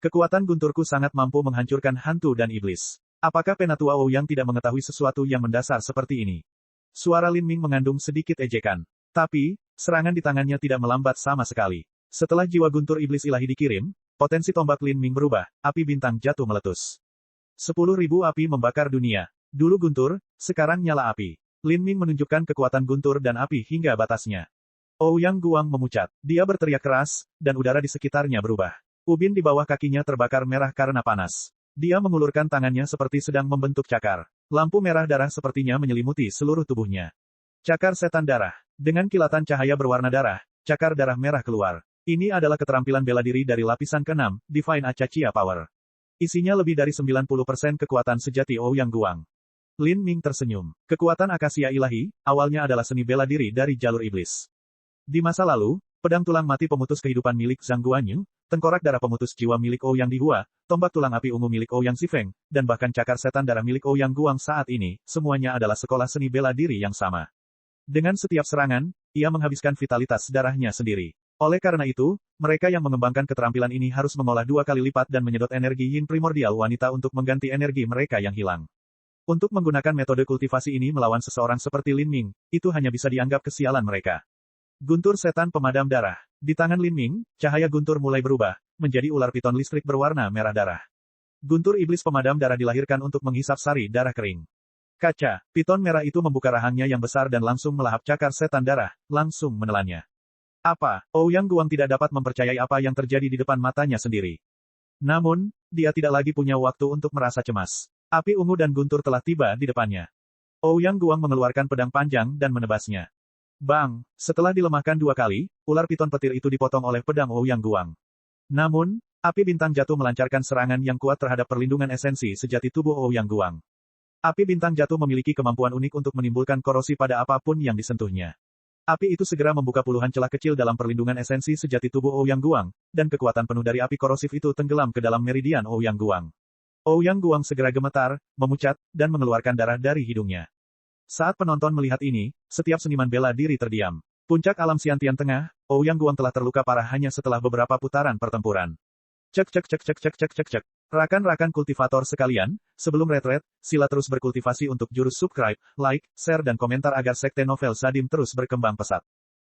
Kekuatan gunturku sangat mampu menghancurkan hantu dan iblis. Apakah Penatua Ouyang tidak mengetahui sesuatu yang mendasar seperti ini? Suara Lin Ming mengandung sedikit ejekan. Tapi, serangan di tangannya tidak melambat sama sekali. Setelah jiwa guntur iblis ilahi dikirim, potensi tombak Lin Ming berubah, api bintang jatuh meletus. 10.000 api membakar dunia. Dulu guntur, sekarang nyala api. Lin Ming menunjukkan kekuatan guntur dan api hingga batasnya. Ouyang Guang memucat. Dia berteriak keras, dan udara di sekitarnya berubah. Ubin di bawah kakinya terbakar merah karena panas. Dia mengulurkan tangannya seperti sedang membentuk cakar. Lampu merah darah sepertinya menyelimuti seluruh tubuhnya. Cakar setan darah. Dengan kilatan cahaya berwarna darah, cakar darah merah keluar. Ini adalah keterampilan bela diri dari lapisan ke-6, Divine Achachia Power. Isinya lebih dari 90% kekuatan sejati Ouyang Guang. Lin Ming tersenyum. Kekuatan akasia ilahi, awalnya adalah seni bela diri dari jalur iblis. Di masa lalu, pedang tulang mati pemutus kehidupan milik Zhang Guanyu, tengkorak darah pemutus jiwa milik Ouyang Dihua, tombak tulang api ungu milik Ouyang Xifeng, dan bahkan cakar setan darah milik Ouyang Guang saat ini, semuanya adalah sekolah seni bela diri yang sama. Dengan setiap serangan, ia menghabiskan vitalitas darahnya sendiri. Oleh karena itu, mereka yang mengembangkan keterampilan ini harus mengolah 2 kali lipat dan menyedot energi yin primordial wanita untuk mengganti energi mereka yang hilang. Untuk menggunakan metode kultivasi ini melawan seseorang seperti Lin Ming, itu hanya bisa dianggap kesialan mereka. Guntur setan pemadam darah. Di tangan Lin Ming, cahaya guntur mulai berubah, menjadi ular piton listrik berwarna merah darah. Guntur iblis pemadam darah dilahirkan untuk menghisap sari darah kering. Kaca, piton merah itu membuka rahangnya yang besar dan langsung melahap cakar setan darah, langsung menelannya. Apa? Ouyang Guang tidak dapat mempercayai apa yang terjadi di depan matanya sendiri. Namun, dia tidak lagi punya waktu untuk merasa cemas. Api ungu dan guntur telah tiba di depannya. Ouyang Guang mengeluarkan pedang panjang dan menebasnya. Bang! Setelah dilemahkan 2 kali, ular piton petir itu dipotong oleh pedang Ouyang Guang. Namun, api bintang jatuh melancarkan serangan yang kuat terhadap perlindungan esensi sejati tubuh Ouyang Guang. Api bintang jatuh memiliki kemampuan unik untuk menimbulkan korosi pada apapun yang disentuhnya. Api itu segera membuka puluhan celah kecil dalam perlindungan esensi sejati tubuh Ouyang Guang, dan kekuatan penuh dari api korosif itu tenggelam ke dalam meridian Ouyang Guang. Ouyang Guang segera gemetar, memucat, dan mengeluarkan darah dari hidungnya. Saat penonton melihat ini, setiap seniman bela diri terdiam. Puncak alam Xiantian Tengah, Ouyang Guang telah terluka parah hanya setelah beberapa putaran pertempuran. Cek cek cek cek cek cek cek cek. Rakan-rakan kultivator sekalian, sebelum retret, sila terus berkultivasi untuk jurus subscribe, like, share dan komentar agar sekte novel Sadim terus berkembang pesat.